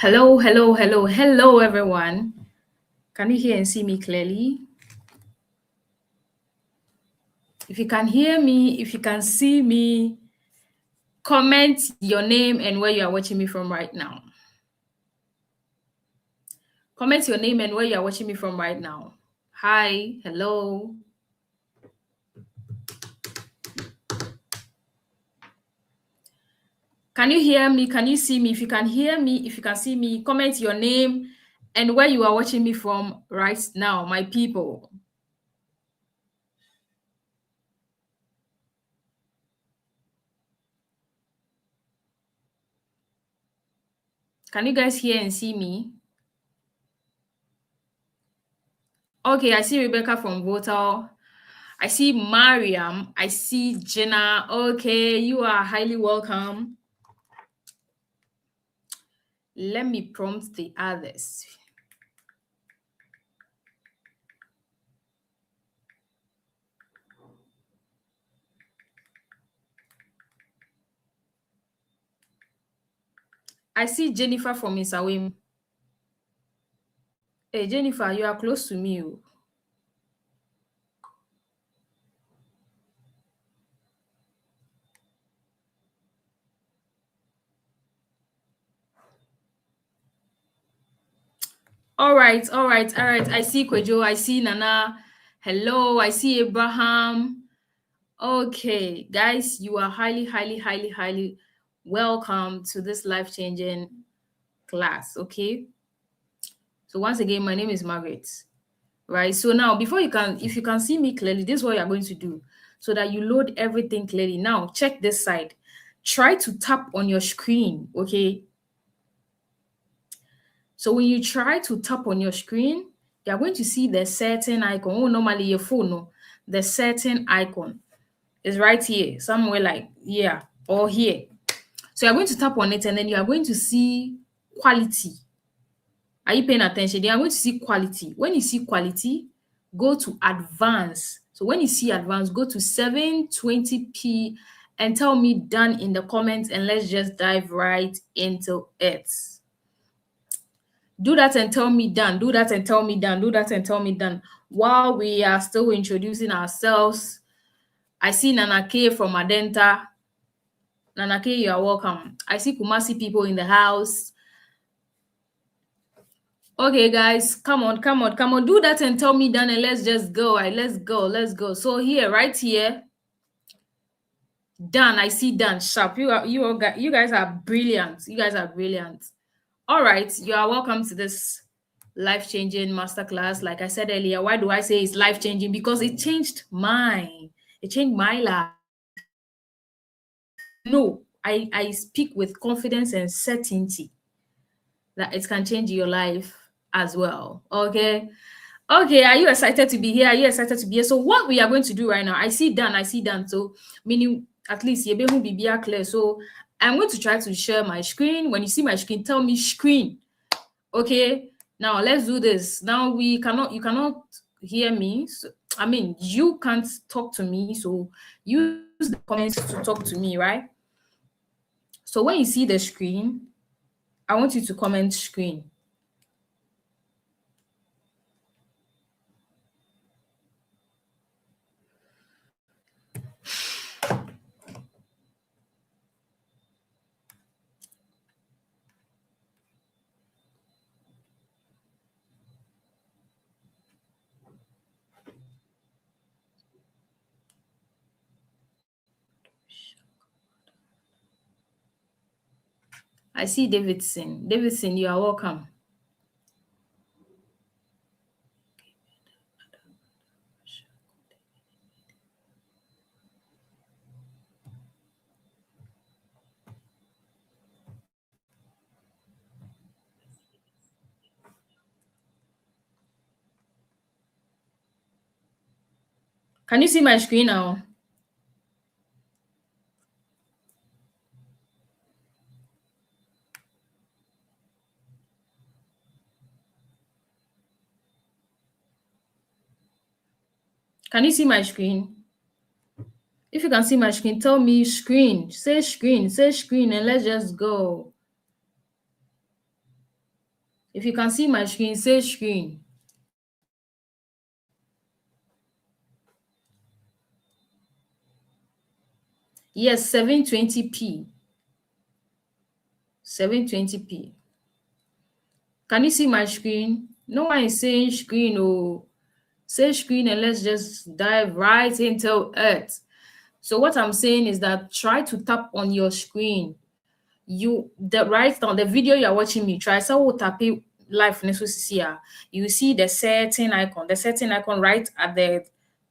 Hello, hello, hello, hello, everyone. Can you hear and see me clearly? If you can hear me, if you can see me, comment your name and where you are watching me from right now. Comment your name and where you are watching me from right now. Hi, hello. Can you hear me? Can you see me? If you can hear me, if you can see me, comment your name and where you are watching me from right now, my people. Can you guys hear and see me? Okay, I see Rebecca from Votal. I see Mariam. I see Jenna. Okay, you are highly welcome. Let me prompt the others. I see Jennifer from Isawim. Hey, Jennifer, you are close to me. All right. I see Kwejo. I see Nana. Hello. I see Abraham. Okay, guys, you are highly welcome to this life-changing class. Okay. So once again, my name is Margaret. Right. So now, if you can see me clearly, this is what you're going to do so that you load everything clearly. Now, check this side. Try to tap on your screen. Okay. So when you try to tap on your screen, you're going to see the certain icon. Oh, normally your phone, no, the certain icon is right here, somewhere like here or here. So you're going to tap on it and then you are going to see quality. Are you paying attention? You are going to see quality. When you see quality, go to advanced. So when you see advanced, go to 720p and tell me done in the comments, and let's just dive right into it. Do that and tell me done. Do that and tell me done. Do that and tell me done. While we are still introducing ourselves, I see Nana K from Adenta. Nana K, you are welcome. I see Kumasi people in the house. Okay, guys, come on. Do that and tell me done, and let's just go. All right, let's go. So here, right here, done. I see done. Sharp. You guys are brilliant. You guys are brilliant. All right, you are welcome to this life-changing masterclass. Like I said earlier, why do I say it's life-changing? Because it changed mine. It changed my life. No, I speak with confidence and certainty that it can change your life as well. Okay. Okay, are you excited to be here? Are you excited to be here? So what we are going to do right now, I see done. So meaning at least you be clear. So I'm going to try to share my screen. When you see my screen, tell me screen. Okay. Now let's do this. Now you cannot hear me. So, I mean, you can't talk to me. So use the comments to talk to me, right? So when you see the screen, I want you to comment screen. I see Davidson. Davidson, you are welcome. Can you see my screen now? Can you see my screen? If you can see my screen, tell me screen. Say screen, and let's just go. If you can see my screen, say screen. Yes, 720p. 720p. Can you see my screen? No one is saying screen. Oh, say screen and let's just dive right into it. So what I'm saying is that try to tap on your screen. The right now the video you're watching me try so tap it live you see the setting icon right at the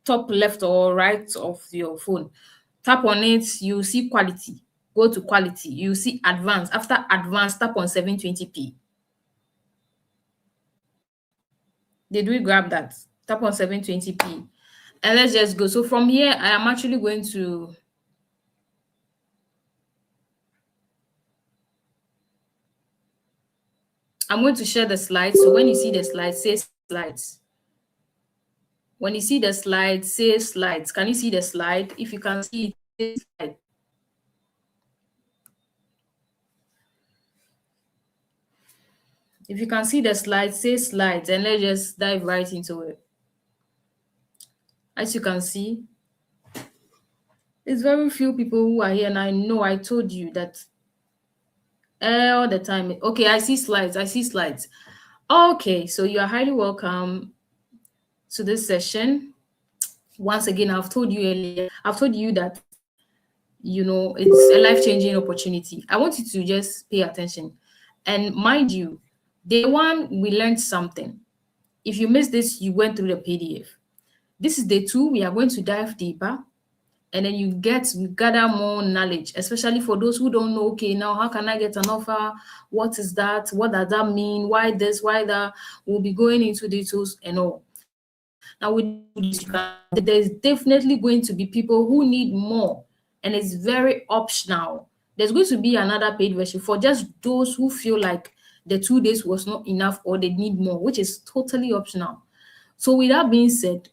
top left or right of your phone. Tap on it, you see quality. Go to quality, you see advanced. After advanced, tap on 720p. Did we grab that? Tap on 720p. And let's just go. So from here, I am actually going to share the slides. So when you see the slides, say slides. When you see the slides, say slides. Can you see the slide? If you can see it, say slide. If you can see the slides, say slides, and let's just dive right into it. As you can see, it's very few people who are here, and I know I told you that all the time. Okay, I see slides. I see slides. Okay, so you are highly welcome to this session. Once again, I've told you earlier, I've told you that, it's a life-changing opportunity. I want you to just pay attention. And mind you, day one, we learned something. If you missed this, you went through the PDF. This is day two, we are going to dive deeper. And then you gather more knowledge, especially for those who don't know, okay, now how can I get an offer? What is that? What does that mean? Why this? Why that? We'll be going into details and all. Now, with this, there's definitely going to be people who need more, and it's very optional. There's going to be another paid version for just those who feel like the 2 days was not enough or they need more, which is totally optional. So, with that being said,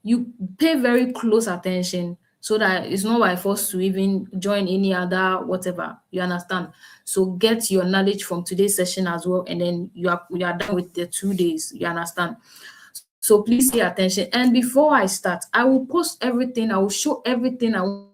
you pay very close attention so that it's not by force to even join any other whatever. You understand? So get your knowledge from today's session as well, and then you are done with the 2 days. You understand? So please pay attention. And before I start, I will post everything. I will show everything. You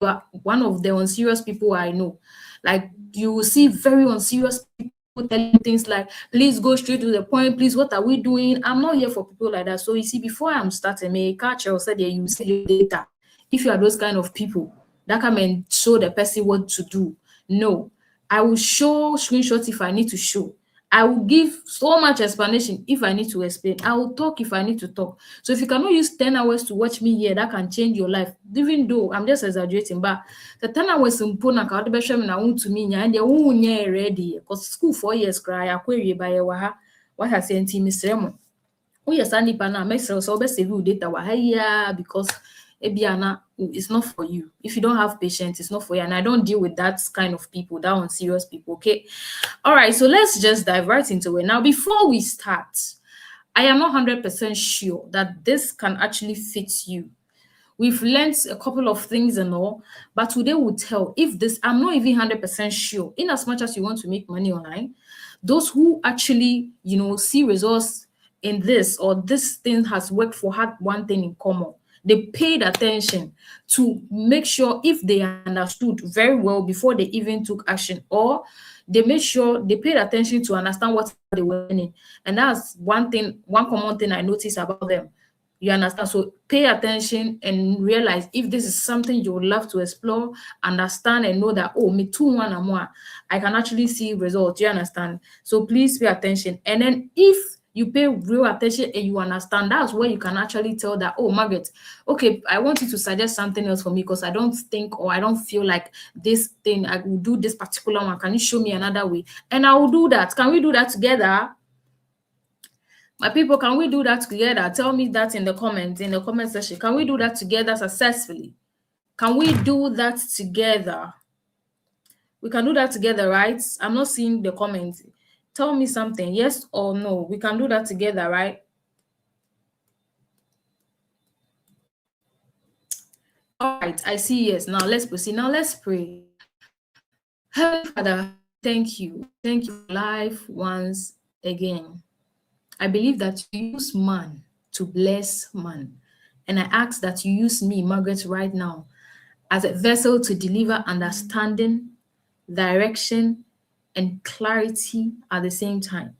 are one of the unserious people I know. Like you will see very unserious people telling things like, please go straight to the point. Please, what are we doing? I'm not here for people like that. So you see, before I'm starting, may catch or said, yeah, you see your data. If you are those kind of people that come and show the person what to do, no, I will show screenshots if I need to show. I will give so much explanation if I need to explain. I will talk if I need to talk. So if you cannot use 10 hours to watch me here, that can change your life. Even though I'm just exaggerating, but the 10 hours important ka be show me na want to me and they won't ready because school 4 years cry akwerie ba ye wa ha. What has sent me sermon. Oh yes, nipa na make sure so be save you data wa ha because ebiana it's not for you. If you don't have patience, it's not for you. And I don't deal with that kind of people, that unserious people. Okay. All right. So let's just dive right into it. Now, before we start, I am not 100% sure that this can actually fit you. We've learned a couple of things and all, but today will tell if this, I'm not even 100% sure. In as much as you want to make money online, those who actually, see results in this or this thing has worked for had one thing in common. They paid attention to make sure if they understood very well before they even took action, or they made sure they paid attention to understand what they were learning. And that's one common thing I noticed about them. You understand? So pay attention and realize if this is something you would love to explore, understand and know that, oh, me too, one and more, I can actually see results. You understand? So please pay attention. And then if you pay real attention and you understand, that's where you can actually tell that, oh, Margaret, okay, I want you to suggest something else for me because I don't think or I don't feel like this thing, I will do this particular one. Can you show me another way? And I will do that. Can we do that together? My people, can we do that together? Tell me that in the comment section. Can we do that together successfully? Can we do that together? We can do that together, right? I'm not seeing the comments. Tell me something, yes or no. We can do that together, right? All right, I see yes. Now let's proceed. Now let's pray. Heavenly Father, thank you. Thank you for life once again. I believe that you use man to bless man. And I ask that you use me, Margaret, right now as a vessel to deliver understanding, direction, and clarity at the same time.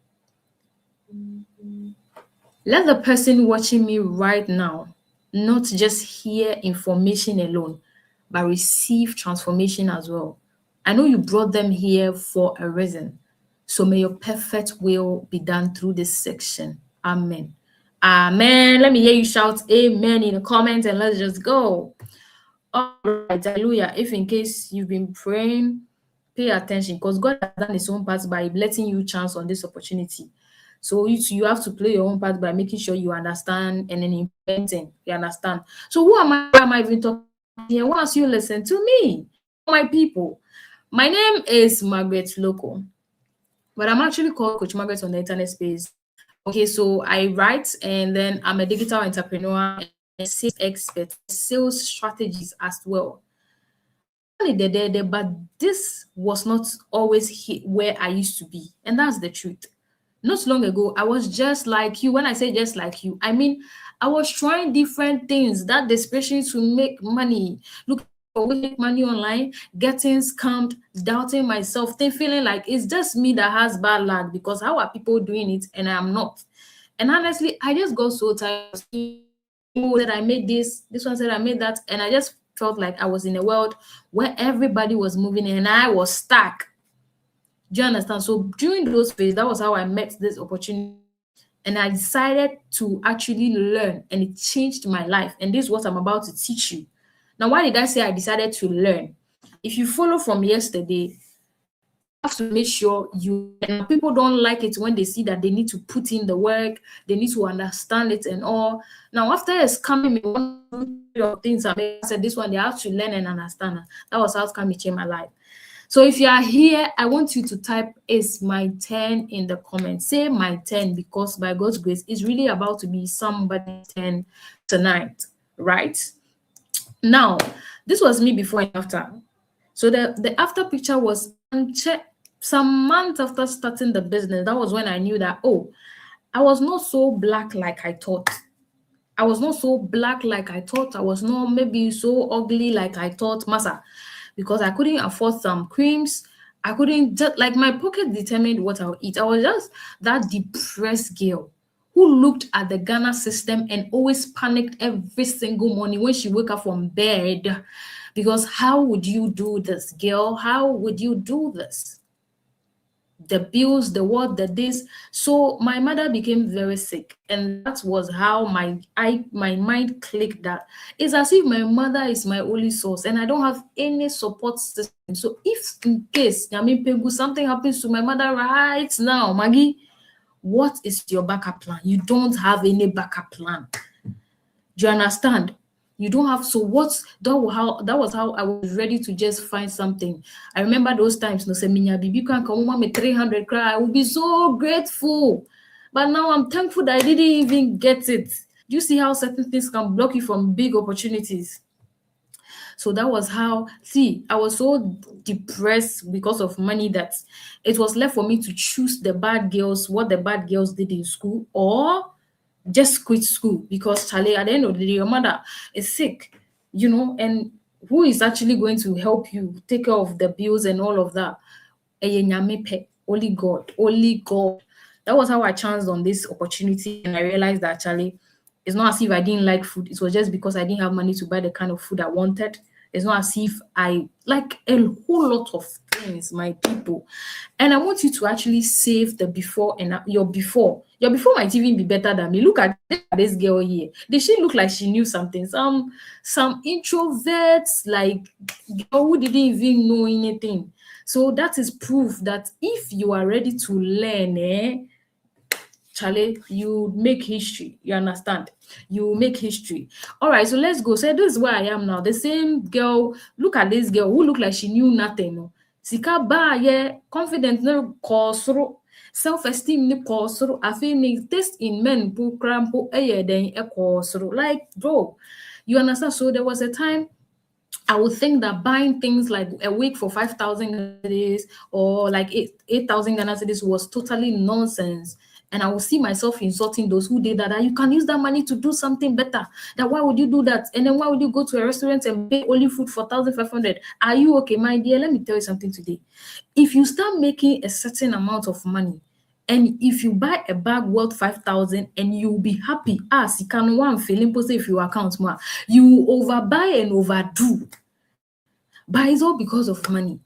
Let the person watching me right now not just hear information alone, but receive transformation as well. I know you brought them here for a reason. So may your perfect will be done through this section. Amen. Amen. Let me hear you shout amen in the comments and let's just go. All right, hallelujah. If in case you've been praying, pay attention because God has done his own part by letting you chance on this opportunity. So you have to play your own part by making sure you understand and then implementing. You understand? So who am I? Why am I even talking here? Once you listen to me, my people. My name is Margaret Loco, but I'm actually called Coach Margaret on the internet space. Okay, so I write and then I'm a digital entrepreneur and sales expert, sales strategies as well. But this was not always where I used to be, and that's the truth. Not long ago, I was just like you. When I say just like you, I mean I was trying different things. That desperation to make money, look for ways to make money online, getting scammed, doubting myself, then feeling like it's just me that has bad luck because how are people doing it and I am not? And honestly, I just got so tired of seeing people that I made this one said I made that, and I just felt like I was in a world where everybody was moving and I was stuck. Do you understand? So during those phases, that was how I met this opportunity. And I decided to actually learn, and it changed my life. And this is what I'm about to teach you. Now, why did I say I decided to learn? If you follow from yesterday, you have to make sure you and people don't like it when they see that they need to put in the work, they need to understand it and all. Now, after it's coming, one of things I said this one, they have to learn and understand. That was how come it changed my life. So if you are here, I want you to type "is my turn" in the comments. Say "my turn" because by God's grace, it's really about to be somebody's turn tonight, right? Now, this was me before and after. So the after picture was some months after starting the business. That was when I knew that, oh, I was not so black like I thought. I was not so black like I thought. I was not maybe so ugly like I thought, massa, because I couldn't afford some creams. I couldn't just like my pocket determined what I'll eat. I was just that depressed girl who looked at the Ghana system and always panicked every single morning when she woke up from bed. Because how would you do this, girl? How would you do this? The bills, the what, the this. So my mother became very sick, and that was how my mind clicked that it's as if my mother is my only source, and I don't have any support system. So if in case something happens to my mother right now, Maggie, what is your backup plan? You don't have any backup plan. Do you understand? You don't have. So what's that was how I was ready to just find something. I remember those times. No, say minya bibi can come me 300 cry. I would be so grateful. But now I'm thankful that I didn't even get it. Do you see how certain things can block you from big opportunities? So that was how. See, I was so depressed because of money that it was left for me to choose the bad girls, what the bad girls did in school, or just quit school because Charlie, at the end of the day, your mother is sick, and who is actually going to help you take care of the bills and all of that? Only God, only God. That was how I chanced on this opportunity, and I realized that Charlie, it's not as if I didn't like food. It was just because I didn't have money to buy the kind of food I wanted. It's not as if I like a whole lot of things, my people. And I want you to actually save the before and your before. Your before might even be better than me. Look at this girl here. Did she look like she knew something? Some introverts, like girl who didn't even know anything. So that is proof that if you are ready to learn, Charlie, you make history. You understand? You make history. All right, so let's go. So this is where I am now. The same girl. Look at this girl who looked like she knew nothing. No, sika ba yeah, confidence no kosro, self-esteem no kosro. I feel ni taste in men po crampo then e kosro. Like bro, you understand? So there was a time I would think that buying things like a wig for 5,000 Ghana cedis or like 8,000 Ghana cedis was totally nonsense. And I will see myself insulting those who did that. That you can use that money to do something better. That why would you do that? And then why would you go to a restaurant and pay only food for 1,500? Are you okay, my dear? Let me tell you something today. If you start making a certain amount of money, and if you buy a bag worth 5,000 and you'll be happy, as you can one feeling positive if you account more, you overbuy and overdo. But it's all because of money.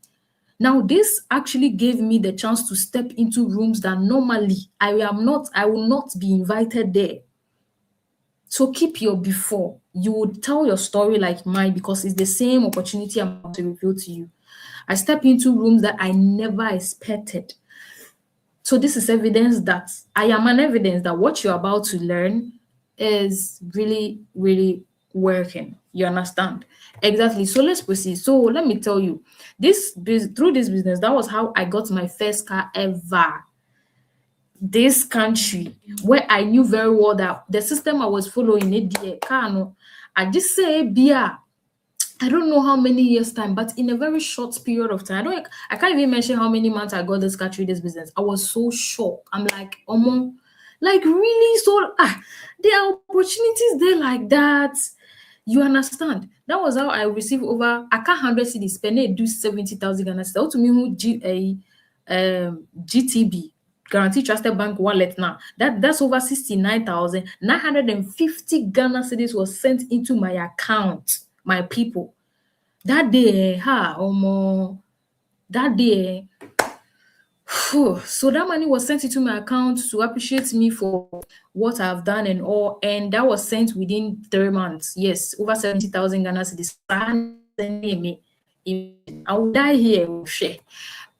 Now, this actually gave me the chance to step into rooms that normally I will not be invited there. So keep your before. You would tell your story like mine because it's the same opportunity I'm about to reveal to you. I step into rooms that I never expected. So this is evidence that I am an evidence that what you're about to learn is really, really working. You understand? Exactly. So let's proceed. So let me tell you, through this business, that was how I got my first car ever. This country, where I knew very well that the system I was following, I just say, Bia, I don't know how many years time, but in a very short period of time, I can't even mention how many months I got this car through this business. I was so shocked. I'm like, like really? So there are opportunities there like that. You understand? That was how I received over. I can't 100 cedis spend it do 70,000 Ghana cedis. How to me who GTB Guaranteed Trusted Bank wallet now. That's over 69,950 Ghana cedis was sent into my account. My people, that day, that day, so that money was sent into my account to appreciate me for what I've done and all, and that was sent within 3 months. Yes, over 70,000 Ghana cedis. I will die here. Share.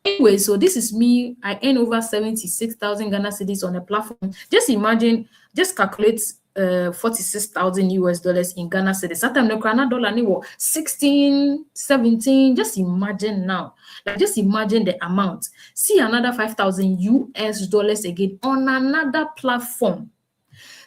Anyway, so this is me. I earn over 76,000 Ghana cedis on a platform. Just imagine, just calculate 46,000 US dollars in Ghana cedis. That time the Ghana dollar ni 16, 17. Just imagine now. Like just imagine the amount. See another 5,000 US dollars again on another platform.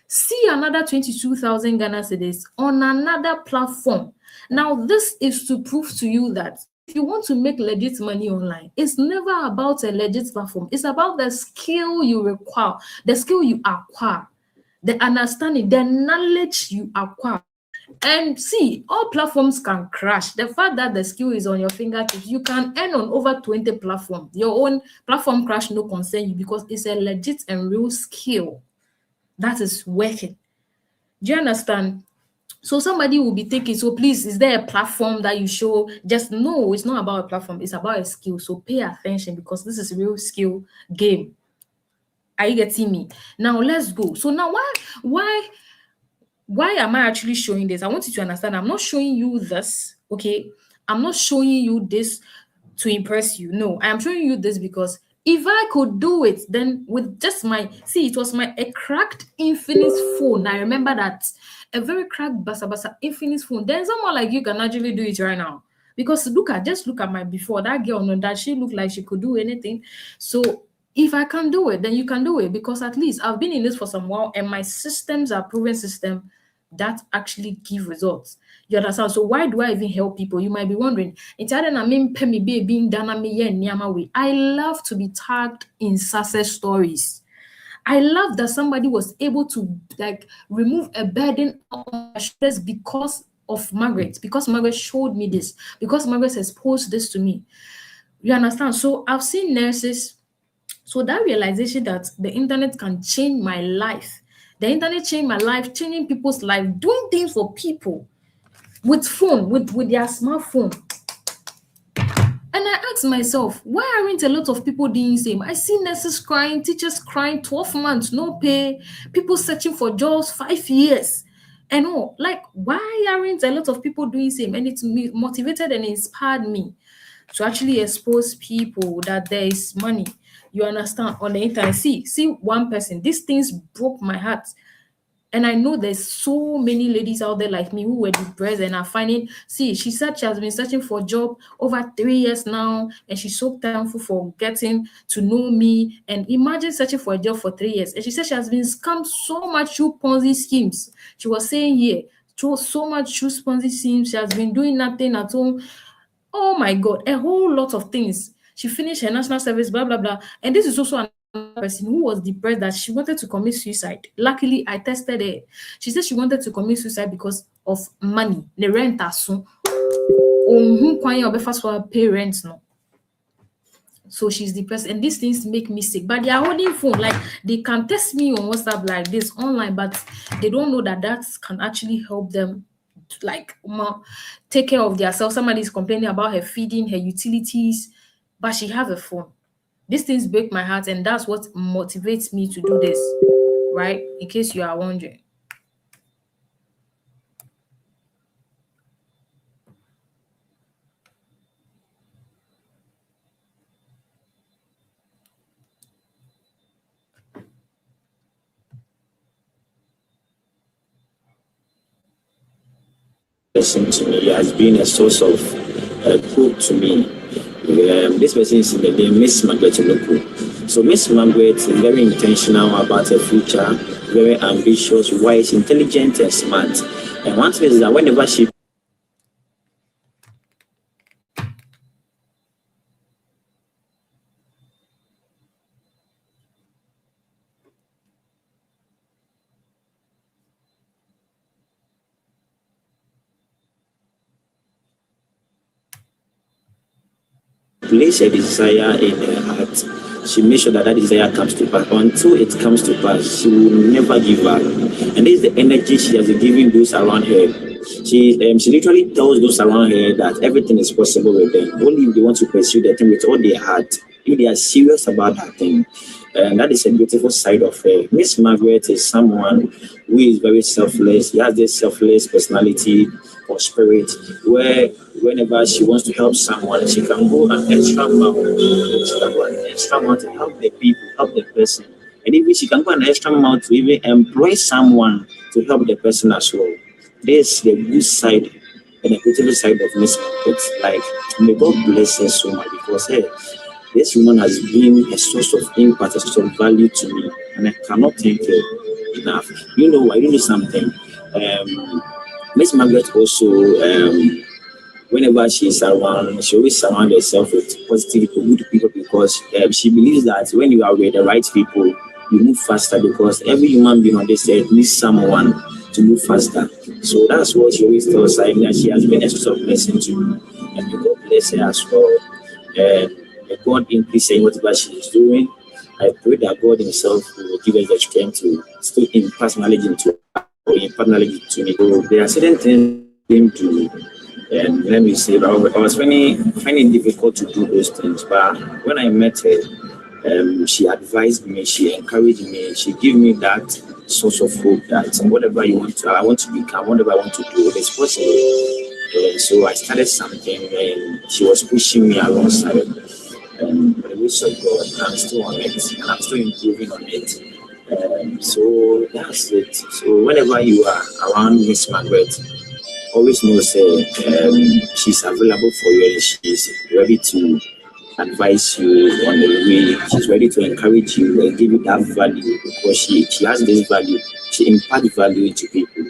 See another 22,000 Ghana cedis on another platform. Now, this is to prove to you that if you want to make legit money online, it's never about a legit platform. It's about the skill you require, the skill you acquire, the understanding, the knowledge you acquire. And see, all platforms can crash. The fact that the skill is on your fingertips, you can earn on over 20 platforms. Your own platform crash no concern you because it's a legit and real skill that is working. Do you understand? So somebody will be thinking, so please, is there a platform that you show? Just no, it's not about a platform. It's about a skill. So pay attention because this is a real skill game. Are you getting me? Now let's go. So now why am I actually showing this? I want you to understand. I'm not showing you this, okay? I'm not showing you this to impress you. No, I am showing you this because if I could do it, then with just it was a cracked Infinix phone. I remember that. A very cracked basa Infinix phone. Then someone like you can actually do it right now. Because just look at my before. That girl, no, that she looked like she could do anything. So if I can do it, then you can do it. Because at least I've been in this for some while and my systems are proven system that actually give results. You understand? So why do I even help people? You might be wondering. I love to be tagged in success stories. I love that somebody was able to like remove a burden on my shoulders because of Margaret, because Margaret showed me this, because Margaret exposed this to me. You understand? So I've seen nurses. So that realization that the internet can change my life. The internet changed my life, changing people's life, doing things for people with phone, with their smartphone. And I asked myself, why aren't a lot of people doing the same? I see nurses crying, teachers crying, 12 months, no pay, people searching for jobs, 5 years. And all, like, why aren't a lot of people doing the same? And it motivated and inspired me to actually expose people that there is money. You understand? On the internet. See one person. These things broke my heart. And I know there's so many ladies out there like me who were depressed and are finding. See, she said she has been searching for a job over 3 years now, and she's so thankful for getting to know me. And imagine searching for a job for 3 years. And she said she has been scammed so much through Ponzi schemes. She was saying here, so much through sponsorship. She has been doing nothing at home. Oh my God, a whole lot of things. She finished her national service, blah, blah, blah. And this is also another person who was depressed that she wanted to commit suicide. Luckily, I tested her. She said she wanted to commit suicide because of money. The rent as soon. Pay rent no. So she's depressed, and these things make me sick. But they are holding phone, like they can test me on WhatsApp like this online, but they don't know that that can actually help them, like take care of themselves. Somebody is complaining about her feeding, her utilities, but she have a phone. These things break my heart, and that's what motivates me to do this, right? In case you are wondering. Person to me has been a source of hope to me. This person is in the name Miss Margaret Oloku. So Miss Margaret is very intentional about her future, very ambitious, wise, intelligent, and smart. And one thing is that whenever she place a desire in her heart, she makes sure that that desire comes to pass. Until it comes to pass, she will never give up. And this is the energy she has been giving those around her. She literally tells those around her that everything is possible with them. Only if they want to pursue the thing with all their heart, if they are serious about that thing. And that is a beautiful side of her. Miss Margaret is someone who is very selfless. She has this selfless personality or spirit where whenever she wants to help someone, she can go an extra mile. She can go an extra mile to help the people, help the person. And even she can go an extra mile to even employ someone to help the person as well. This is the good side and the beautiful side of Miss Margaret. Like, may God bless her so much because hey, this woman has been a source of impact, a source of value to me, and I cannot thank her enough. You know, I do something. Miss Margaret also, whenever she's around, she always surrounds herself with positive people, good people, because she believes that when you are with the right people, you move faster because every human being on this earth needs someone to move faster. So that's what she always tells us, that she has been a source of blessing to me. And may God bless her as well. May God increase her in whatever she is doing. I pray that God Himself will give us the strength to still impart knowledge into her, or impart knowledge to me. So there are certain things to and let me say, I was finding it difficult to do those things. But when I met her, she advised me, she encouraged me, she gave me that source of hope that whatever you want to, I want to become, whatever I want to do, it's possible. So I started something, and she was pushing me alongside. And by the grace of God, I'm still on it, and I'm still improving on it. So that's it. So whenever you are around Miss Margaret, always know she's available for you and she's ready to advise you on the way. She's ready to encourage you and give you that value because she has this value. She imparts value into people.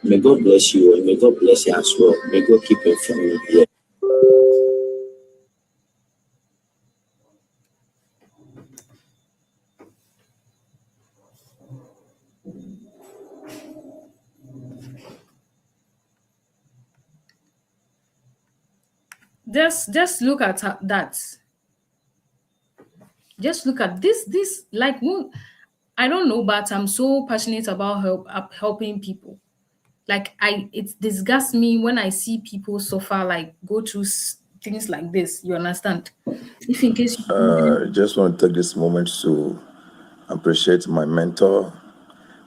May God bless you and may God bless you as well. May God keep her from you. Yeah. Just look at that. Just look at this like I don't know, but I'm so passionate about helping people. Like it disgusts me when I see people suffer, like go through things like this. You understand? If in case I just want to take this moment to appreciate my mentor,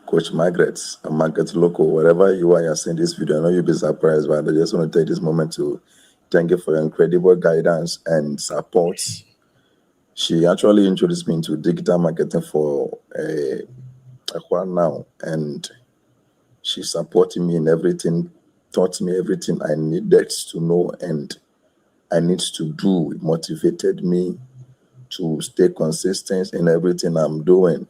Coach Margaret, Margaret Loco, wherever you are, you're seeing this video. I know you'll be surprised, but I just want to take this moment to thank you for your incredible guidance and support. She actually introduced me into digital marketing for a while now, and she supported me in everything, taught me everything I needed to know and I need to do. It motivated me to stay consistent in everything I'm doing.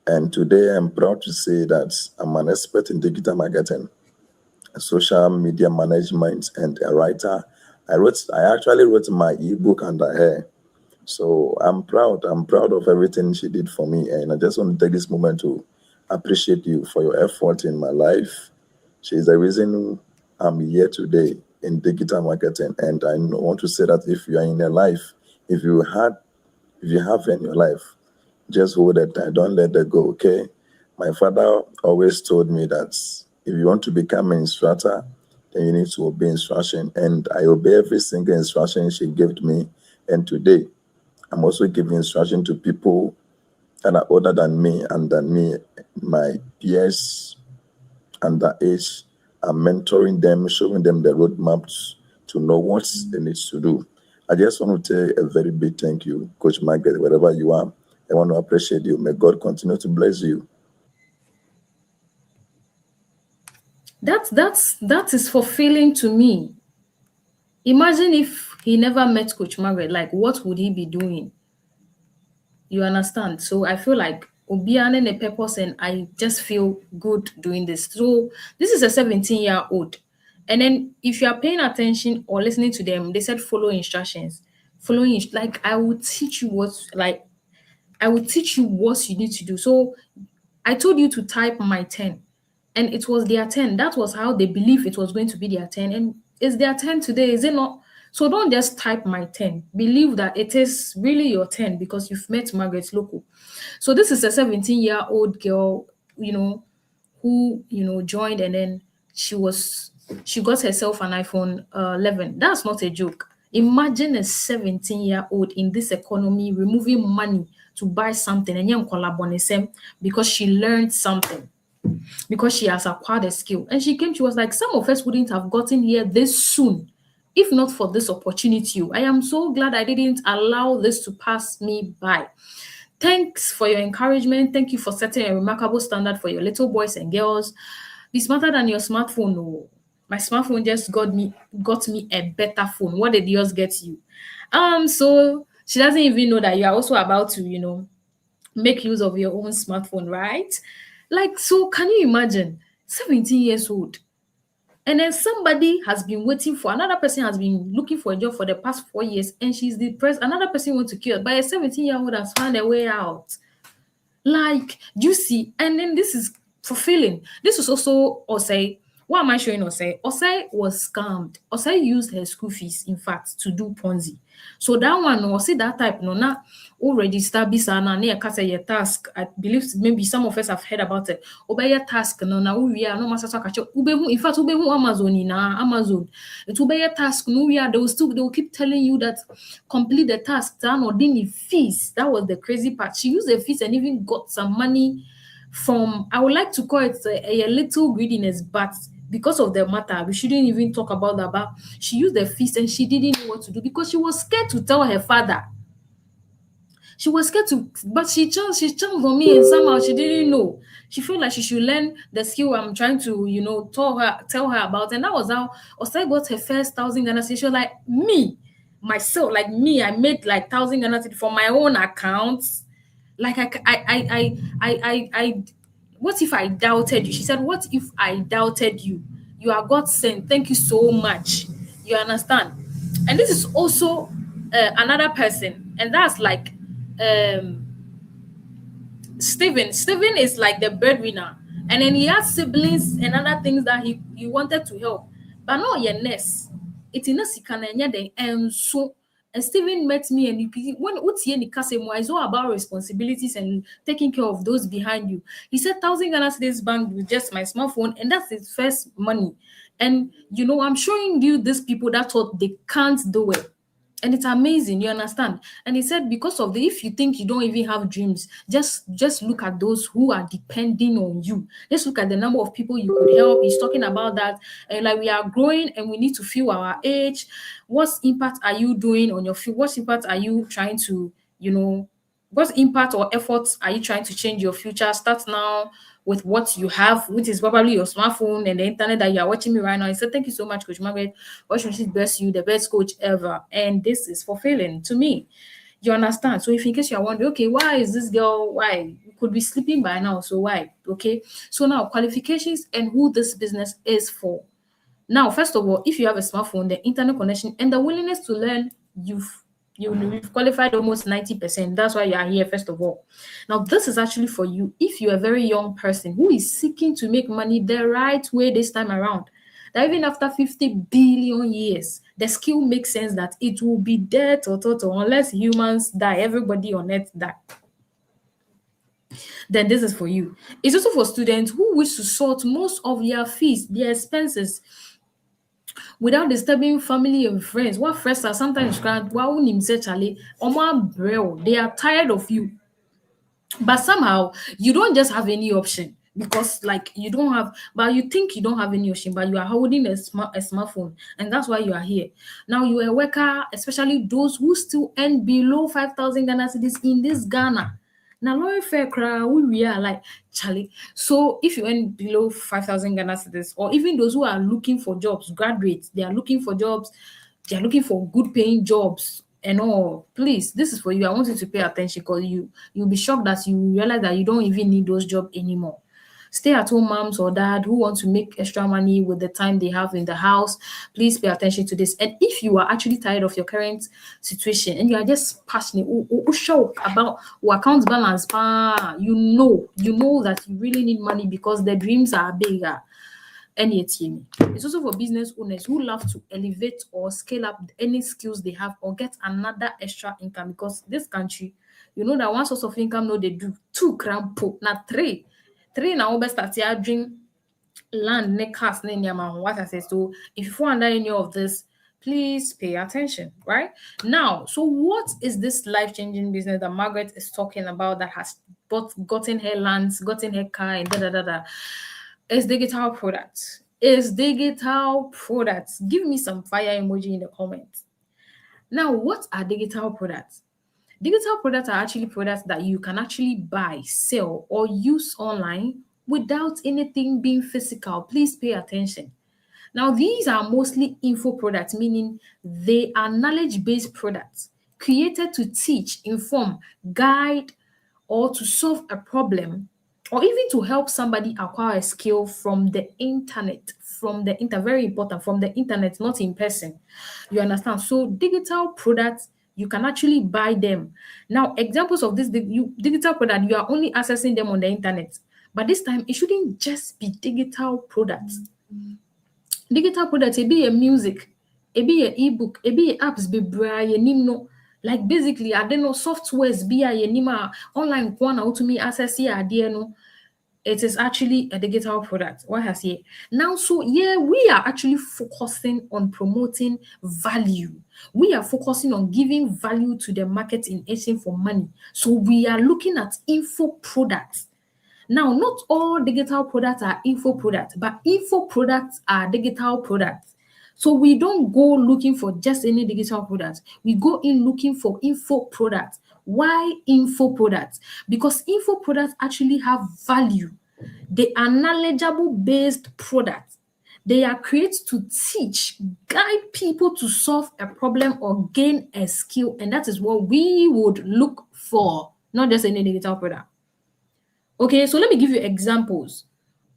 And today I'm proud to say that I'm an expert in digital marketing. social media management, and a writer. I actually wrote my ebook under her. So I'm proud. I'm proud of everything she did for me. And I just want to take this moment to appreciate you for your effort in my life. She's the reason I'm here today in digital marketing. And I want to say that if you are in your life, if you had, if you have in your life, just hold it tight. Don't let it go. Okay. My father always told me that if you want to become an instructor, then you need to obey instruction. And I obey every single instruction she gave me. And today, I'm also giving instruction to people that are older than me and than me, my peers underage. I'm mentoring them, showing them the roadmaps to know what they need to do. I just want to say a very big thank you, Coach Margaret, wherever you are. I want to appreciate you. May God continue to bless you. That is fulfilling to me. Imagine if he never met Coach Margaret, like what would he be doing? You understand? So I feel like Obiane a purpose and I just feel good doing this. So this is a 17-year-old. And then if you are paying attention or listening to them, they said follow instructions. Like I will teach you I will teach you what you need to do. So I told you to type my 10 and it was their 10. That was how they believe it was going to be their 10. And it's their 10 today, is it not? So don't just type my 10. Believe that it is really your 10 because you've met Margaret Loco. So this is a 17-year-old girl, who joined and then she got herself an iPhone 11. That's not a joke. Imagine a 17-year-old in this economy removing money to buy something and then because she learned something, because she has acquired a skill. And she was like, some of us wouldn't have gotten here this soon if not for this opportunity. I am so glad I didn't allow this to pass me by. Thanks for your encouragement. Thank you for setting a remarkable standard for your little boys and girls. Be smarter than your smartphone. Oh. My smartphone just got me a better phone. What did yours get you? So she doesn't even know that you are also about to, make use of your own smartphone, right? Like, so can you imagine 17 years old? And then somebody has been waiting for another person has been looking for a job for the past 4 years, and she's depressed. Another person wants to kill, but a 17-year-old has found a way out. Like, do you see? And then this is fulfilling. This is also Osei. What am I showing Osei? Osei was scammed. Osei used her school fees, in fact, to do Ponzi. So that one, no, see that type, no, na already start bisa na near kasa your task. I believe maybe some of us have heard about it. Obey your task, no, na we are no master catch ubehu. In fact, ubehu Amazon na Amazon. It will be your task. No, we are they will keep telling you that complete the task. That or didn't fees. That was the crazy part. She used the fees and even got some money from. I would like to call it a little greediness, but because of the matter, we shouldn't even talk about that. But she used the fees and she didn't know what to do because she was scared to tell her father. She was scared to, but she chose on me and somehow she didn't know. She felt like she should learn the skill I'm trying to, tell her about. And that was how Osai got her first 1,000 Ghana cedi. She was like, myself, like me, I made like 1,000 Ghana cedi for my own account. Like I what if I doubted you? She said, what if I doubted you? You are God sent. Thank you so much. You understand? And this is also another person, and that's like um Steven is like the breadwinner, and then he has siblings and other things that he wanted to help, but no, your nurse. It's in a then and so. And Steven met me, and when it's all about responsibilities and taking care of those behind you. He said 1,000 Ghana cedis bank with just my smartphone, and that's his first money. And I'm showing you these people that thought they can't do it. And it's amazing, you understand? And he said, because of if you think you don't even have dreams, just look at those who are depending on you. Just look at the number of people you could help. He's talking about that. And like, we are growing and we need to feel our age. What impact are you doing on your field? What impact are you trying to, what impact or efforts are you trying to change your future? Start now with what you have, which is probably your smartphone and the internet that you are watching me right now. I said, thank you so much, Coach Margaret. God should bless you, the best coach ever. And this is fulfilling to me. You understand? So if in case you're wondering, okay, why is this girl, why? You could be sleeping by now, so why? Okay. So now qualifications and who this business is for. Now, first of all, if you have a smartphone, the internet connection and the willingness to learn, you've qualified almost 90%. That's why you are here, first of all. Now, this is actually for you if you're a very young person who is seeking to make money the right way this time around. That even after 50 billion years, the skill makes sense that it will be there unless humans die, everybody on earth die. Then this is for you. It's also for students who wish to sort most of their fees, their expenses, without disturbing family and friends. What friends are sometimes grand, they are tired of you. But somehow you don't just have any option because like you don't have, but you think you don't have any option, but you are holding a smartphone, and that's why you are here. Now you are a worker, especially those who still earn below 5,000 Ghana cedis in this Ghana. Now, lawyer fair crowd, we are like Charlie. So, if you earn below 5,000 Ghana cedis, or even those who are looking for jobs, graduates, they are looking for jobs, they are looking for good paying jobs and all. Please, this is for you. I want you to pay attention because you'll be shocked that you realize that you don't even need those jobs anymore. Stay at home moms or dad who want to make extra money with the time they have in the house, please pay attention to this. And if you are actually tired of your current situation and you are just passionate show about what account balance, you know that you really need money because the dreams are bigger. It's also for business owners who love to elevate or scale up any skills they have or get another extra income, because this country, you know that one source of income, no, they do 2 crampo, not 3 now best start here dream land neck cast what I say. So if you fall under any of this, please pay attention, right? Now, so what is this life-changing business that Margaret is talking about that has gotten her lands, gotten her car, and It's digital products. It's digital products. Give me some fire emoji in the comments. Now, what are digital products? Digital products are actually products that you can actually buy, sell, or use online without anything being physical. Please pay attention. Now, these are mostly info products, meaning they are knowledge-based products created to teach, inform, guide, or to solve a problem, or even to help somebody acquire a skill from the internet. Very important, from the internet, not in person. You understand? So digital products, you can actually buy them. Now, examples of this digital product, you are only accessing them on the internet. But this time, it shouldn't just be digital products. Digital products, it be a music, it be a ebook, it be apps, be braille, no. Like basically, I don't know, softwares be a nima online kwana to me access here, no. It is actually a digital product. What has here? Now, so yeah, we are actually focusing on promoting value. We are focusing on giving value to the market in exchange for money. So we are looking at info products. Now, not all digital products are info products, but info products are digital products. So we don't go looking for just any digital products. We go in looking for info products. Why info products? Because info products actually have value. They are knowledgeable based products. They are created to teach, guide people to solve a problem or gain a skill. And that is what we would look for, not just any digital product. Okay, so let me give you examples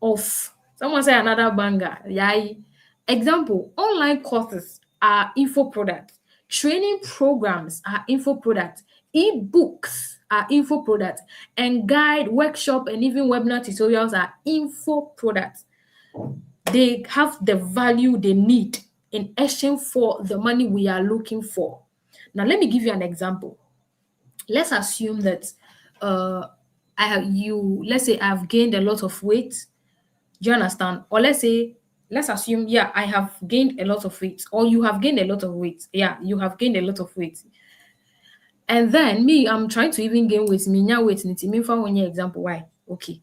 of someone say another banger. Yay. Example, online courses are info products. Training programs are info products. E-books are info products. And guide, workshop, and even webinar tutorials are info products. They have the value they need in exchange for the money we are looking for. Now, let me give you an example. Let's assume that let's say I've gained a lot of weight. Do you understand? Or let's assume, yeah, I have gained a lot of weight, or you have gained a lot of weight. Yeah, you have gained a lot of weight. And then me, I'm trying to even gain weight. Me for one example. Why? Okay.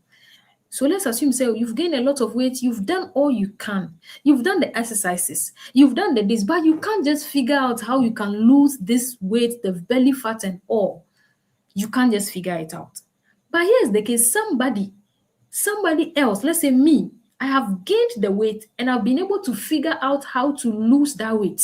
So let's assume, say, you've gained a lot of weight, you've done all you can. You've done the exercises, you've done this, but you can't just figure out how you can lose this weight, the belly fat and all. You can't just figure it out. But here's the case, somebody else, let's say me, I have gained the weight and I've been able to figure out how to lose that weight.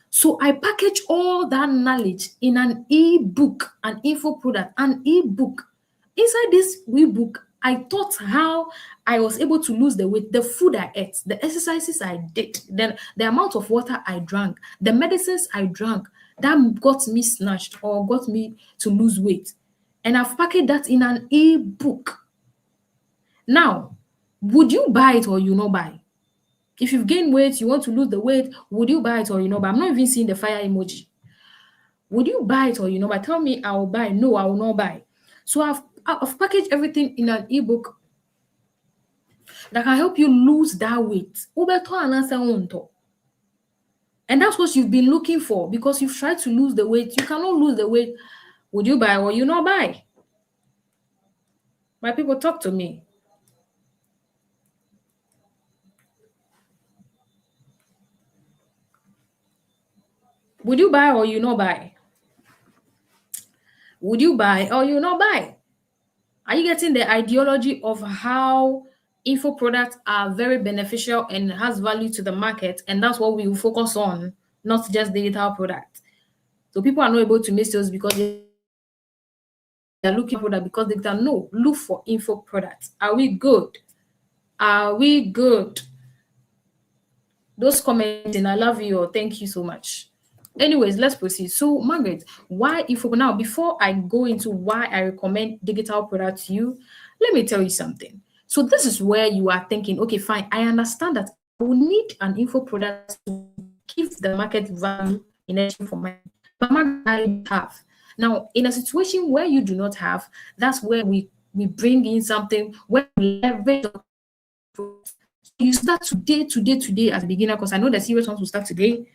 So I package all that knowledge in an e-book, an info product, an e-book. Inside this e-book, I thought how I was able to lose the weight, the food I ate, the exercises I did, then the amount of water I drank, the medicines I drank that got me snatched or got me to lose weight. And I've packaged that in an e-book. Now, would you buy it or you not buy? If you've gained weight, you want to lose the weight, would you buy it or you not buy? I'm not even seeing the fire emoji. Would you buy it or you not buy? Tell me I will buy. No, I will not buy. So I've packaged everything in an ebook that can help you lose that weight. And that's what you've been looking for because you've tried to lose the weight. You cannot lose the weight. Would you buy or you not buy? My people, talk to me. Would you buy or you not buy? Would you buy or you not buy? Are you getting the ideology of how info products are very beneficial and has value to the market? And that's what we will focus on, not just digital products. So people are not able to miss those because they're looking for that because they can know. Look for info products. Are we good? Are we good? Those commenting, I love you. Thank you so much. Anyways, let's proceed. So, Margaret, why info? Now, before I go into why I recommend digital products to you, let me tell you something. So, this is where you are thinking, okay, fine, I understand that I will need an info product to give the market value in exchange for money. But Margaret, I have. Now, in a situation where you do not have, that's where we bring in something where we leverage. You start today as a beginner, because I know the serious ones will start today.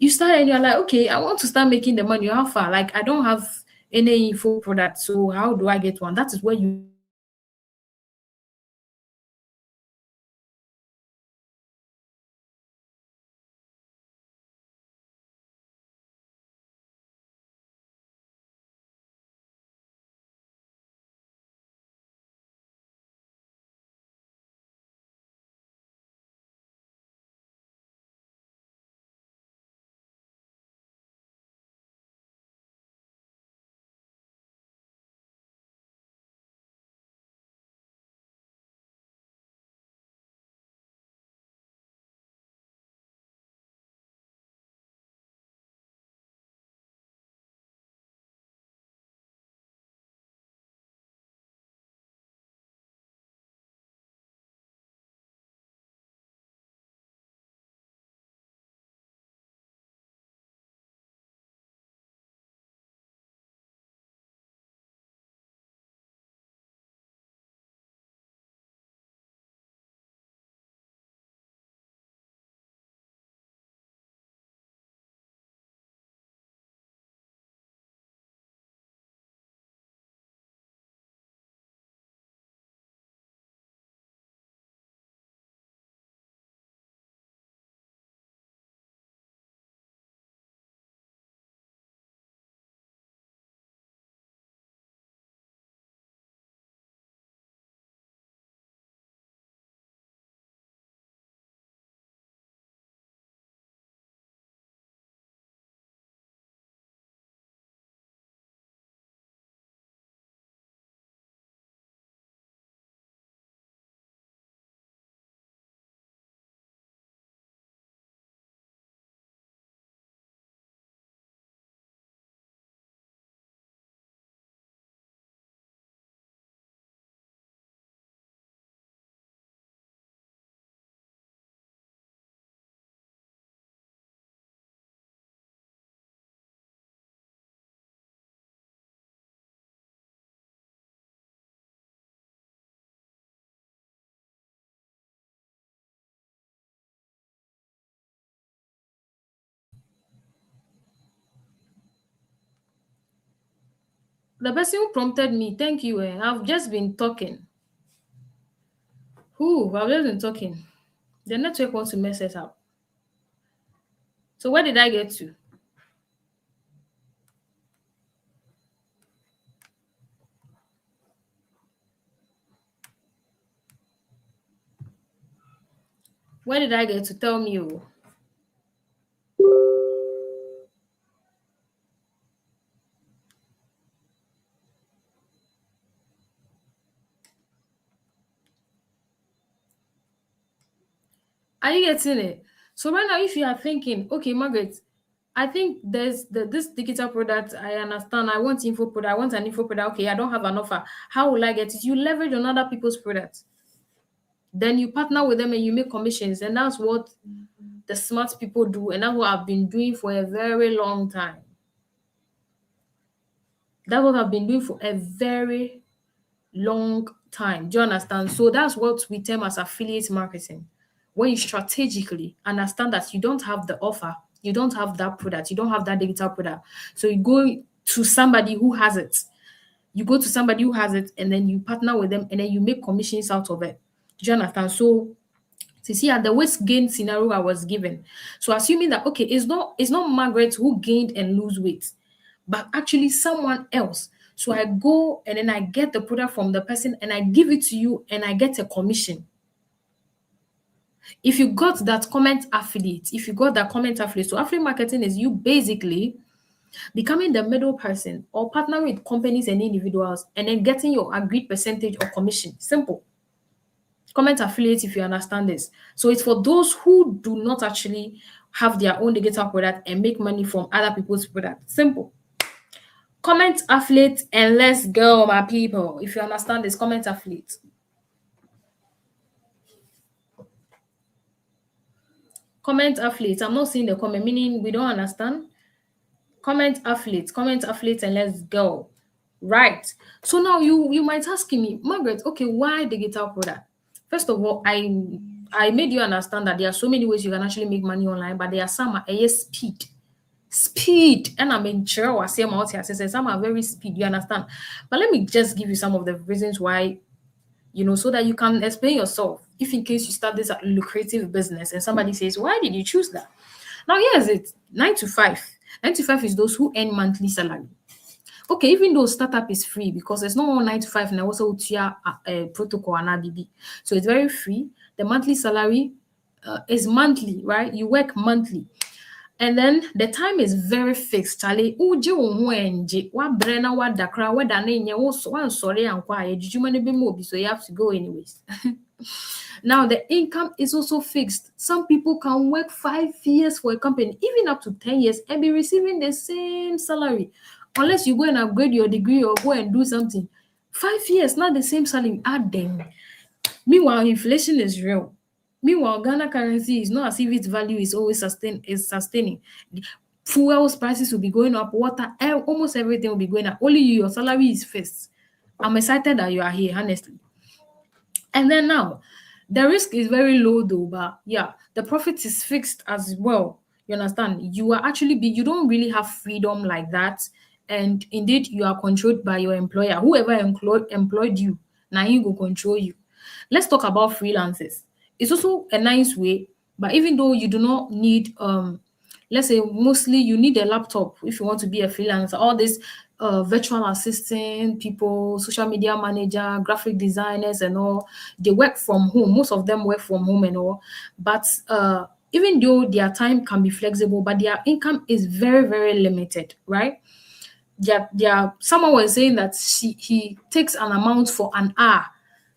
You start and you're like, okay, I want to start making the money. How far? Like, I don't have any info product, so how do I get one? That is where you the person who prompted me, thank you. I've just been talking. I've just been talking. The network wants to mess us up. So where did I get to? Where did I get to? Tell me. Are you getting it? So right now, if you are thinking, okay, Margaret, I think there's this digital product. I understand. I want info product. I want an info product. Okay, I don't have an offer. How will I get it? You leverage on other people's products. Then you partner with them and you make commissions. And that's what the smart people do. And that's what I've been doing for a very long time. That's what I've been doing for a very long time. Do you understand? So that's what we term as affiliate marketing. When you strategically understand that you don't have the offer, you don't have that product, you don't have that digital product. So you go to somebody who has it. You go to somebody who has it and then you partner with them and then you make commissions out of it. Do you understand? So to see at the waist gain scenario I was given. So assuming that okay, it's not Margaret who gained and lose weight, but actually someone else. So I go and then I get the product from the person and I give it to you and I get a commission. If you got that comment affiliate, so affiliate marketing is you basically becoming the middle person or partnering with companies and individuals and then getting your agreed percentage of commission. Simple. Comment affiliate if you understand this. So it's for those who do not actually have their own digital product and make money from other people's product. Simple. Comment affiliate and let's go, my people. If you understand this, comment affiliate. Comment affiliate. I'm not seeing the comment, meaning we don't understand. Comment affiliate, and let's go. Right. So now you might ask me, Margaret, okay, why digital product? First of all, I made you understand that there are so many ways you can actually make money online, but there are some speed. Speed. And I mean sure I say some are very speed, you understand? But let me just give you some of the reasons why, so that you can explain yourself. If in case you start this lucrative business and somebody says, why did you choose that? Now, here's it 9 to 5. 9 to 5 is those who earn monthly salary. Okay, even though startup is free because there's no 9 to 5 and also protocol and ABB. So it's very free. The monthly salary is monthly, right? You work monthly. And then the time is very fixed. Charlie, uje wo enje wa brena wa dakra wa da na nye wo sorry and quiet. So you have to go anyways. Now the income is also fixed. Some people can work 5 years for a company, even up to 10 years, and be receiving the same salary. Unless you go and upgrade your degree or go and do something. 5 years, not the same salary. Add them. Meanwhile, inflation is real. Meanwhile, Ghana currency is not as if its value is always sustaining. Fuels prices will be going up, water, almost everything will be going up. Only your salary is fixed. I'm excited that you are here, honestly. And then now, the risk is very low though, but yeah, the profit is fixed as well. You understand? You are actually you don't really have freedom like that. And indeed, you are controlled by your employer. Whoever employed you, now he will control you. Let's talk about freelancers. It's also a nice way, but even though you do not need let's say mostly you need a laptop if you want to be a freelancer. All this virtual assistant people, social media manager, graphic designers and all, they work from home. Most of them work from home and all. But even though their time can be flexible, but their income is very, very limited, right? Someone was saying that he takes an amount for an hour.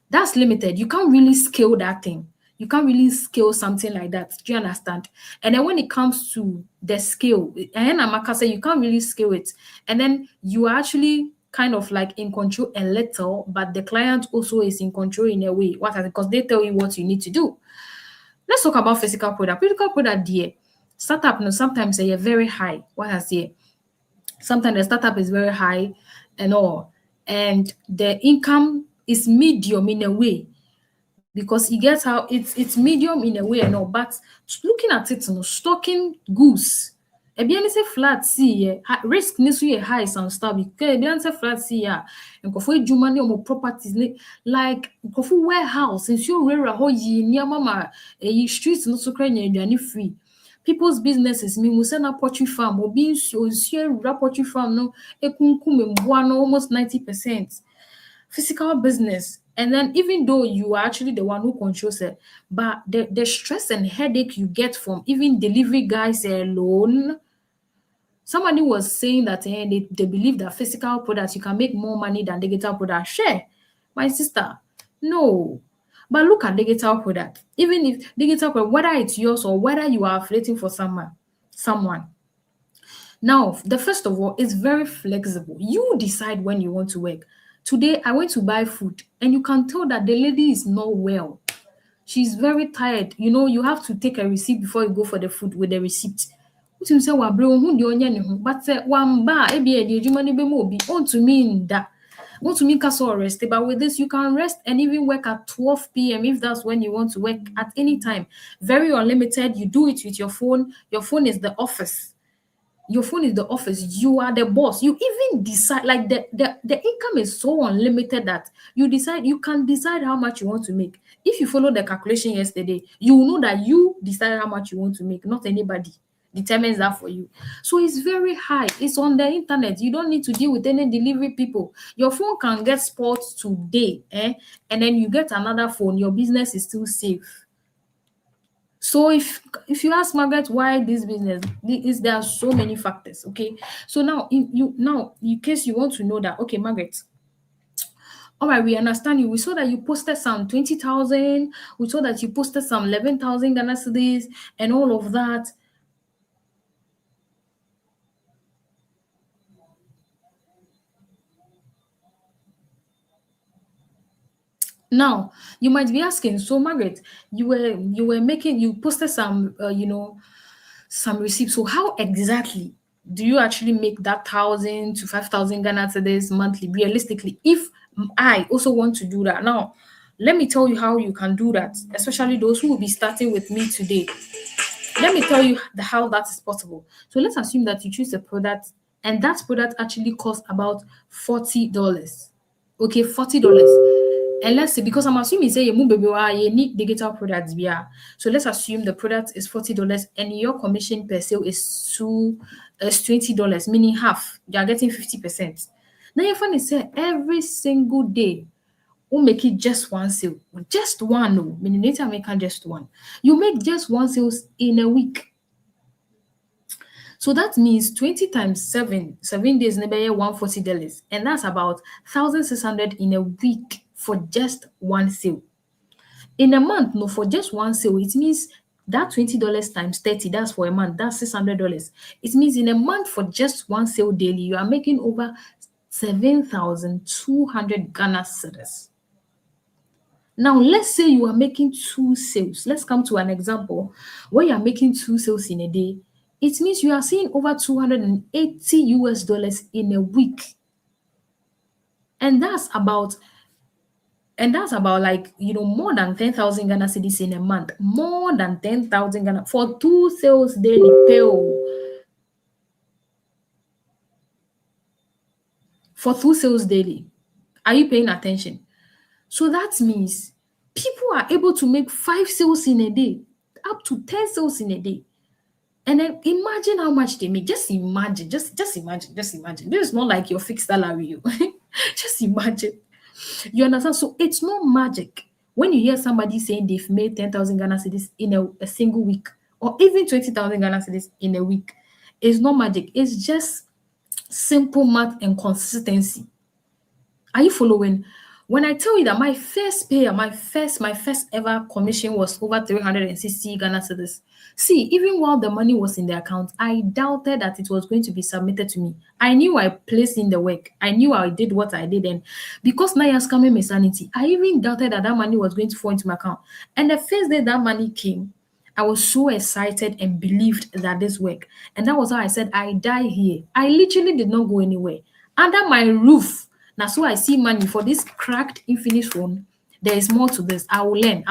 That's limited. You can't really scale that thing. You can't really scale something like that. Do you understand? And then when it comes to the scale, and Amaka said you can't really scale it. And then you are actually kind of like in control a little, but the client also is in control in a way. Because they tell you what you need to do. Let's talk about physical product. Physical product, dear. Startup, sometimes they are very high. What I say? Sometimes the startup is very high and all. And the income is medium in a way. Because you get how it's medium in a way and all, but looking at it, stocking goods. Ebi say flat see risk ni so high and stuff because ebi say flat see and kofo edwuma ne omo properties like kofo warehouse since you rare ho yi ni mama streets no so kra nya aduane free. People's businesses me we send a poultry farm obi nsuo poultry farm no ekunkum mboa no almost 90%. Physical business. And then even though you are actually the one who controls it, but the stress and headache you get from even delivery guys alone. Somebody was saying that they believe that physical products you can make more money than digital products. Share, my sister. No. But look at digital product. Even if digital product, whether it's yours or whether you are affiliating for someone. Now, the first of all, it's very flexible. You decide when you want to work. Today, I went to buy food, and you can tell that the lady is not well. She's very tired. You know, you have to take a receipt before you go for the food with the receipt. Wotumi sɛ wabrɛ ohu deɛ ɔnyɛ ne ho, but sɛ wamba a ebi ɛde adwuma no bɛma obi ɔntumi nda. Wotumi ka sɛ ɔrest, but with this you can rest and even work at 12 p.m. if that's when you want to work at any time. Very unlimited. You do it with your phone. Your phone is the office. Your phone is the office. You are the boss. You even decide, like the income is so unlimited that you can decide how much you want to make. If you follow the calculation yesterday, you will know that you decide how much you want to make, not anybody determines that for you. So it's very high. It's on the internet. You don't need to deal with any delivery people. Your phone can get spoiled today, and then you get another phone. Your business is still safe. So if you ask Margaret why this business is, there are so many factors. Okay, so now in case you want to know that, okay, Margaret, all right, we understand you. We saw that you posted some 20,000. We saw that you posted some 11,000 Ghana cedis and all of that. Now you might be asking, so Margaret, you posted some some receipts. So how exactly do you actually make that 1,000 to 5,000 Ghana cedis monthly realistically? If I also want to do that, now let me tell you how you can do that, especially those who will be starting with me today. Let me tell you how that is possible. So let's assume that you choose a product and that product actually costs about $40. Okay, $40. And let's say, because I'm assuming say you need digital products. Yeah. So let's assume the product is $40 and your commission per sale is $20, meaning half. You are getting 50%. Now your fund is say every single day we'll make it just one sale. Just one, no. Meaning later make just one. You make just one sales in a week. So that means 20 times 7 days, maybe $140. And that's about 1,600 in a week for just one sale. In a month, no, for just one sale, it means that $20 times 30, that's for a month, that's $600. It means in a month for just one sale daily, you are making over 7,200 Ghana cedis. Now, let's say you are making 2 sales. Let's come to an example where you are making 2 sales in a day. It means you are seeing over $280 in a week. And that's about like, more than 10,000 Ghana cedis in a month. More than 10,000 Ghana for 2 sales daily. For 2 sales daily. Are you paying attention? So that means people are able to make 5 sales in a day, up to 10 sales in a day. And then imagine how much they make. Just imagine. Just imagine. This is not like your fixed salary. Just imagine. You understand? So it's not magic. When you hear somebody saying they've made 10,000 Ghana cedis in a single week, or even 20,000 Ghana cedis in a week, it's not magic. It's just simple math and consistency. Are you following? When I tell you that my first payer, my first ever commission was over 360 Ghana cedis. See, even while the money was in the account, I doubted that it was going to be submitted to me. I knew I placed in the work. I knew I did what I did. And because now you're scamming my sanity, I even doubted that money was going to fall into my account. And the first day that money came, I was so excited and believed that this worked. And that was how I said, I die here. I literally did not go anywhere. Under my roof, now, so I see money for this cracked Infinix phone. There is more to this. I will learn.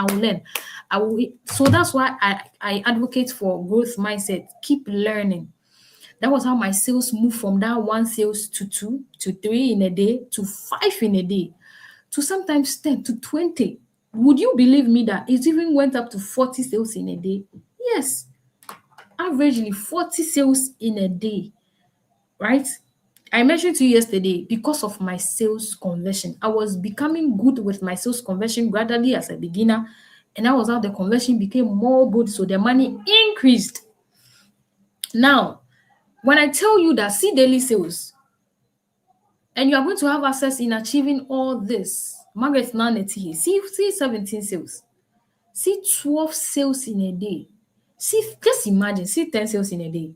So that's why I advocate for growth mindset. Keep learning. That was how my sales moved from that 1 sales to 2 to 3 in a day to 5 in a day to sometimes 10 to 20. Would you believe me that it even went up to 40 sales in a day? Yes. Averagely 40 sales in a day, right? I mentioned to you yesterday, because of my sales conversion, I was becoming good with my sales conversion gradually as a beginner, and that was how the conversion became more good, so the money increased. Now, when I tell you that see daily sales, and you are going to have access in achieving all this, Margaret now here. See 17 sales. See 12 sales in a day. See, just imagine, see 10 sales in a day.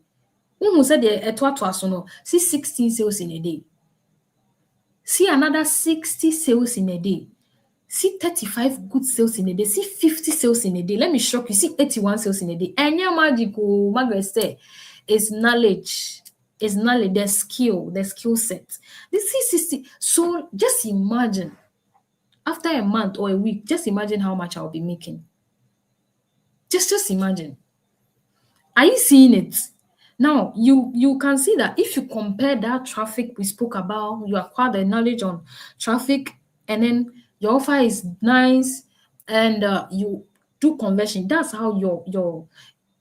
Who said the see 16 sales in a day. See another 60 sales in a day. See 35 good sales in a day. See 50 sales in a day. Let me shock you. See 81 sales in a day. And your magical, Margaret say, is knowledge. Is knowledge, the skill set. This is 60. So just imagine, after a month or a week, just imagine how much I'll be making. Just imagine. Are you seeing it? Now, you can see that if you compare that traffic we spoke about, you acquire the knowledge on traffic, and then your offer is nice, and you do conversion. That's how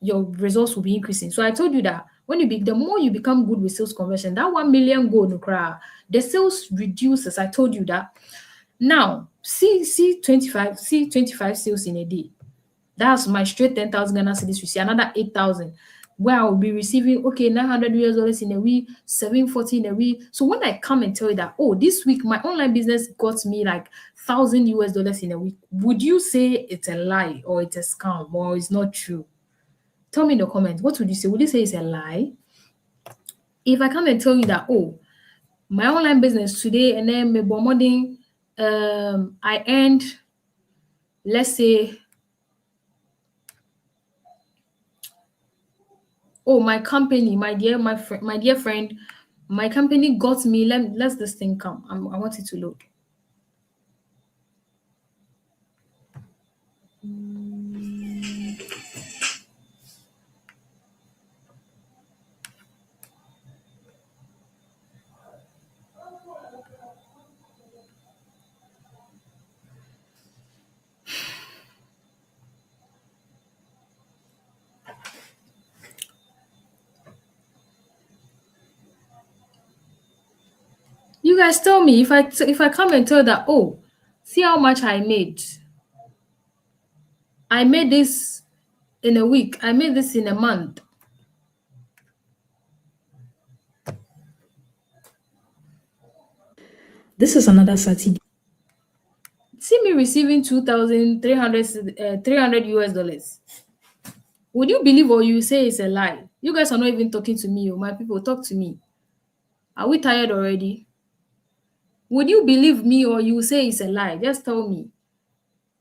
your results will be increasing. So I told you that the more you become good with sales conversion, that 1 million goal, no cry, the sales reduces. I told you that. Now, see 25 sales in a day. That's my straight 10,000 Ghana cedis. You see another 8,000, where I'll be receiving, okay, $900 in a week, 740 in a week. So when I come and tell you that, oh, this week my online business got me like $1,000 in a week, would you say it's a lie or it's a scam or it's not true? Tell me in the comments. What would you say? Would you say it's a lie? If I come and tell you that, oh, my online business today, and then I earned, let's say, oh, my company, my dear friend, my company got me. Let's this thing come. I want it to load. You guys tell me if I come and tell that, oh, see how much I made. I made this in a week. I made this in a month. This is another Saturday. See me receiving 300 US dollars. Would you believe or you say it's a lie? You guys are not even talking to me. My people, talk to me. Are we tired already? Would you believe me or you say it's a lie? Just tell me.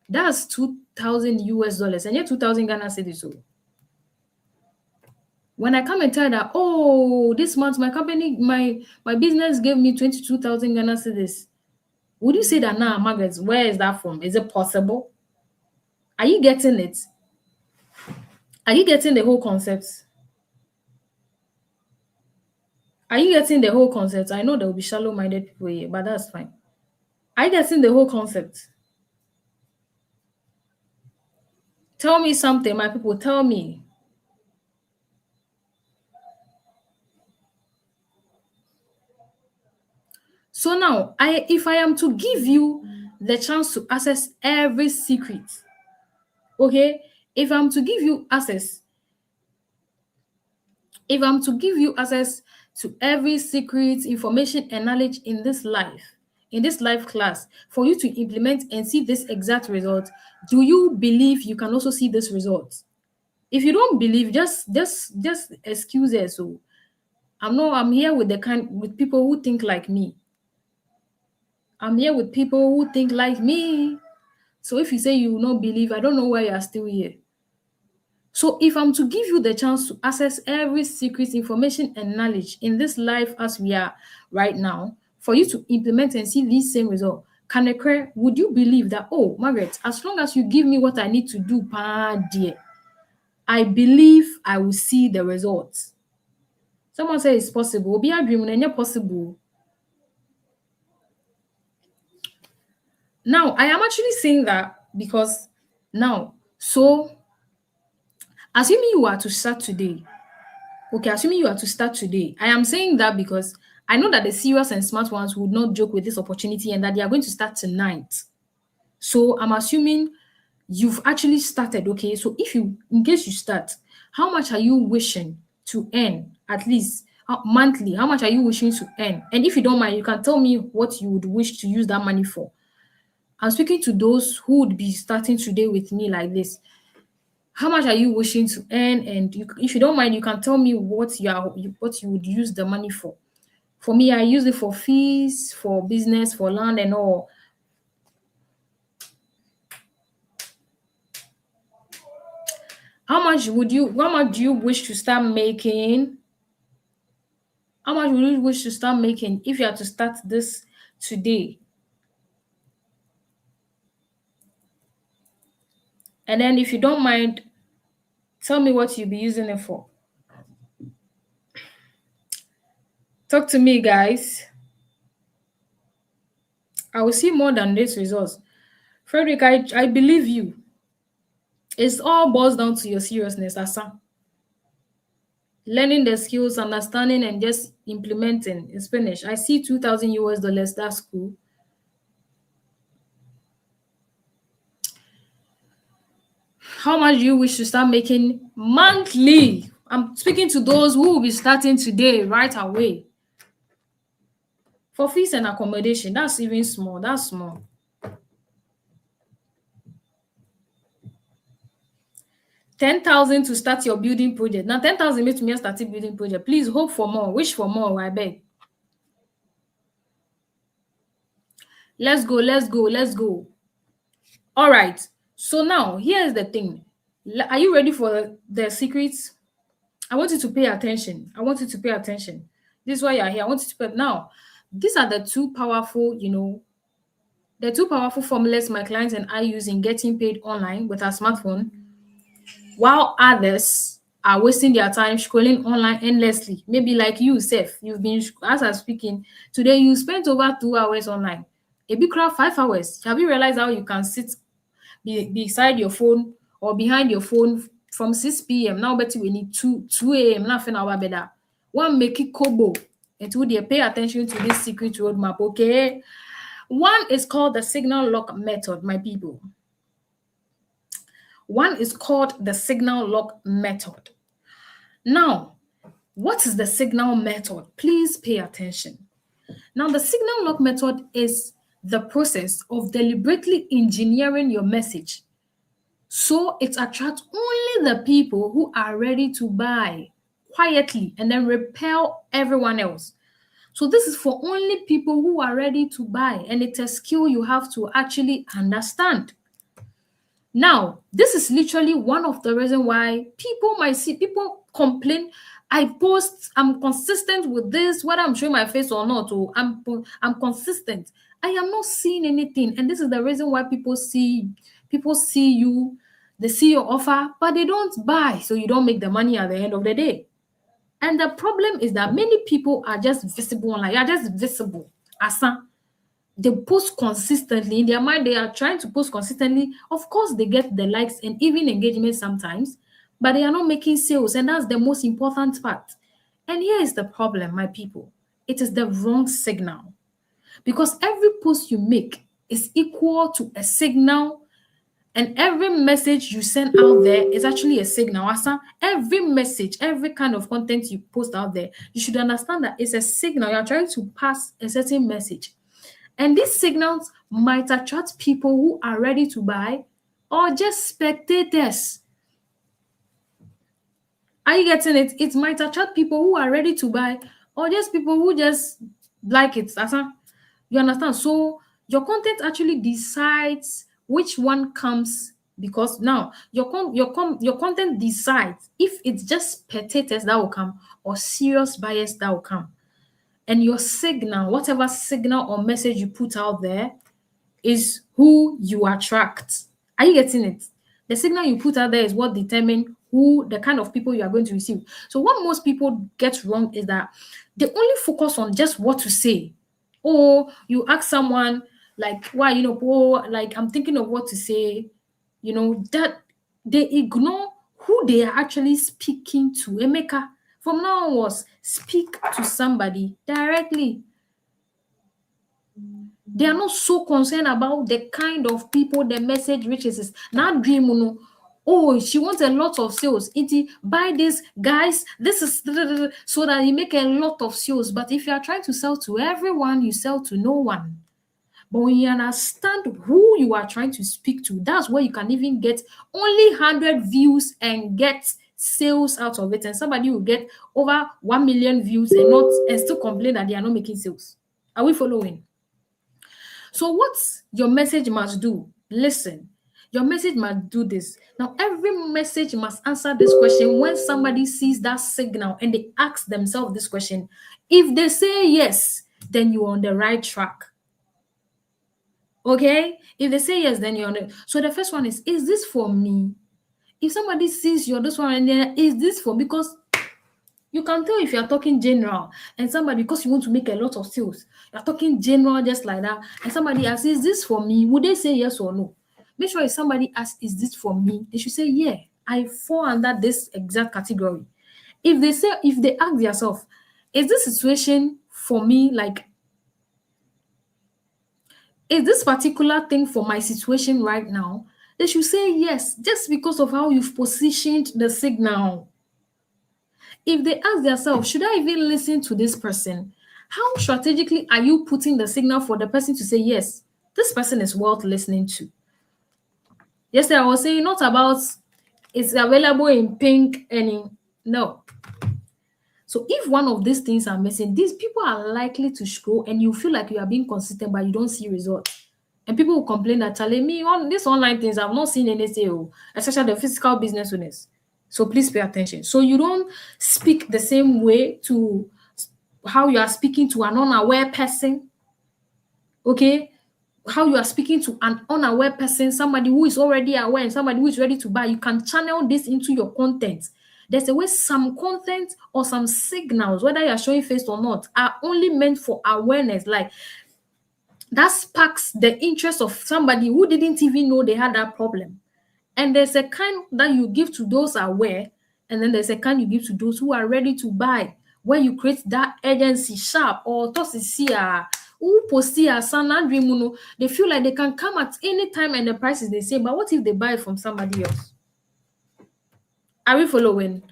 That's 2,000 US dollars and yet 2,000 Ghana cedis. So when I come and tell that, oh, this month my company, my business gave me 22,000 Ghana cedis, would you say that now, Margaret, where is that from? Is it possible? Are you getting it? Are you getting the whole concept? Are you getting the whole concept? I know there will be shallow-minded people here, but that's fine. Are you getting the whole concept? Tell me something, my people. Tell me. So now, if I am to give you the chance to access every secret, okay? If I'm to give you access to every secret, information, and knowledge in this life class, for you to implement and see this exact result, do you believe you can also see this result? If you don't believe, just excuse it. So I'm here with with people who think like me. I'm here with people who think like me. So if you say you will not believe, I don't know why you are still here. So if I'm to give you the chance to access every secret, information, and knowledge in this life as we are right now, for you to implement and see this same result, would you believe that, oh, Margaret, as long as you give me what I need to do, dear, I believe I will see the results? Someone say it's possible. Be a dream and possible. Now, I am actually saying that because now, so assuming you are to start today, I am saying that because I know that the serious and smart ones would not joke with this opportunity and that they are going to start tonight. So I'm assuming you've actually started, okay? So in case you start, how much are you wishing to earn at least monthly? How much are you wishing to earn? And if you don't mind, you can tell me what you would wish to use that money for. I'm speaking to those who would be starting today with me like this. How much are you wishing to earn? And if you don't mind, you can tell me what you would use the money for. For me, I use it for fees, for business, for land and all. How much do you wish to start making? How much would you wish to start making if you are to start this today? And then if you don't mind, tell me what you'll be using it for. Talk to me, guys. I will see more than this results. Frederick, I believe you. It's all boils down to your seriousness, Asa. Learning the skills, understanding, and just implementing is finished. I see $2,000. That's cool. How much do you wish to start making monthly? I'm speaking to those who will be starting today, right away. For fees and accommodation, that's even small. That's small. $10,000 to start your building project. Now, 10,000 makes me start a building project. Please hope for more. Wish for more, I beg. Let's go, let's go, let's go. All right. So now, here's the thing. Are you ready for the secrets? I want you to pay attention. I want you to pay attention. This is why you're here. I want you to pay. Now, these are the two powerful, the two powerful formulas my clients and I use in getting paid online with our smartphone, while others are wasting their time scrolling online endlessly. Maybe like you, Seth, you've been, as I'm speaking, today you spent over 2 hours online. A big crowd, 5 hours. Have you realized how you can sit beside your phone or behind your phone from 6 p.m. Now, bet we need 2 a.m. Nothing our better. One make it kobo. And would you pay attention to this secret roadmap, okay? One is called the signal lock method, my people. One is called the signal lock method. Now, what is the signal method? Please pay attention. Now, the signal lock method is the process of deliberately engineering your message so it attracts only the people who are ready to buy quietly and then repel everyone else. So this is for only people who are ready to buy, and it's a skill you have to actually understand. Now, this is literally one of the reasons why people complain. I post, I'm consistent with this, whether I'm showing my face or not, or I'm consistent. I am not seeing anything, and this is the reason why people see you, they see your offer, but they don't buy, so you don't make the money at the end of the day. And the problem is that many people are just visible online. They are just visible. Asa. They post consistently. In their mind, they are trying to post consistently. Of course, they get the likes and even engagement sometimes, but they are not making sales. And that's the most important part. And here is the problem, my people. It is the wrong signal. Because every post you make is equal to a signal, and every message you send out there is actually a signal. Asa, every message, every kind of content you post out there, you should understand that it's a signal. You're trying to pass a certain message. And these signals might attract people who are ready to buy or just spectators. Are you getting it? It might attract people who are ready to buy or just people who just like it. You understand? So your content actually decides which one comes, because now your content decides if it's just spectators that will come or serious buyers that will come. And your signal, whatever signal or message you put out there, is who you attract. Are you getting it? The signal you put out there is what determines who, the kind of people you are going to receive. So what most people get wrong is that they only focus on just what to say. Or you ask someone like, why, like, I'm thinking of what to say, that they ignore who they are actually speaking to. Emeka, from now onwards, speak to somebody directly. They are not so concerned about the kind of people the message reaches. Now, dream, oh, she wants a lot of sales. Buy this, guys. This is so that you make a lot of sales. But if you are trying to sell to everyone, you sell to no one. But when you understand who you are trying to speak to, that's where you can even get only 100 views and get sales out of it. And somebody will get over 1 million views and still complain that they are not making sales. Are we following? So what your message must do, listen, your message must do this. Now, every message must answer this question when somebody sees that signal and they ask themselves this question. If they say yes, then you're on the right track. Okay? If they say yes, then you're on it. So the first one is this for me? If somebody sees you're this one and then, is this for me? Because you can tell if you're talking general and somebody, because you want to make a lot of sales, you're talking general just like that, and somebody asks, is this for me? Would they say yes or no? Make sure if somebody asks, is this for me? They should say, yeah, I fall under this exact category. If they ask themselves, is this situation for me, like, is this particular thing for my situation right now? They should say yes, just because of how you've positioned the signal. If they ask themselves, should I even listen to this person? How strategically are you putting the signal for the person to say, yes, this person is worth listening to? Yesterday, I was saying not about it's available in pink and no. So if one of these things are missing, these people are likely to scroll and you feel like you are being consistent, but you don't see results. And people will complain that telling me on these online things, I've not seen any sale, especially the physical business owners. So please pay attention. So you don't speak the same way to how you are speaking to an unaware person. Okay? How you are speaking to an unaware person, somebody who is already aware and somebody who is ready to buy. You can channel this into your content. There's a way some content or some signals, whether you're showing face or not, are only meant for awareness. Like that sparks the interest of somebody who didn't even know they had that problem. And there's a kind that you give to those aware, and then there's a kind you give to those who are ready to buy, where you create that urgency sharp or tosisia who postia sana dream. They feel like they can come at any time and the price is the same. But what if they buy it from somebody else? Are we following?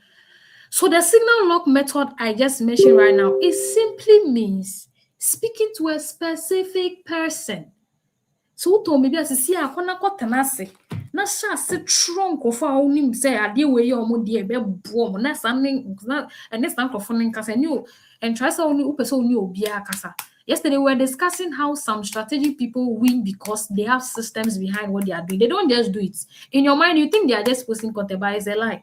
So the signal lock method I just mentioned right now, it simply means speaking to a specific person. So to maybe as see akona kotanase na sha se trunk of our nim say ade we ye omo de be bo mo na sanne na and next time for nkasa new and try say only upese only obi akasa. Yesterday we were discussing how some strategic people win because they have systems behind what they are doing. They don't just do it. In your mind, you think they are just posting content, but it's a lie.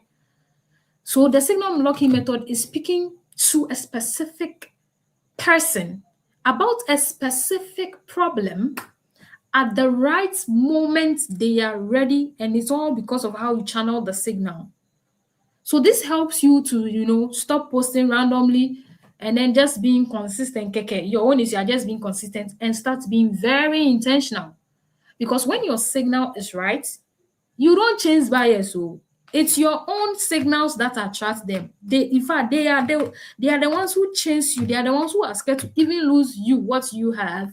So the signal locking method is speaking to a specific person about a specific problem at the right moment they are ready, and it's all because of how you channel the signal. So this helps you to, stop posting randomly and then just being consistent. Your own is you are just being consistent and start being very intentional. Because when your signal is right, you don't change buyers. So it's your own signals that attract them. In fact, they are the ones who chase you. They are the ones who are scared to even lose you what you have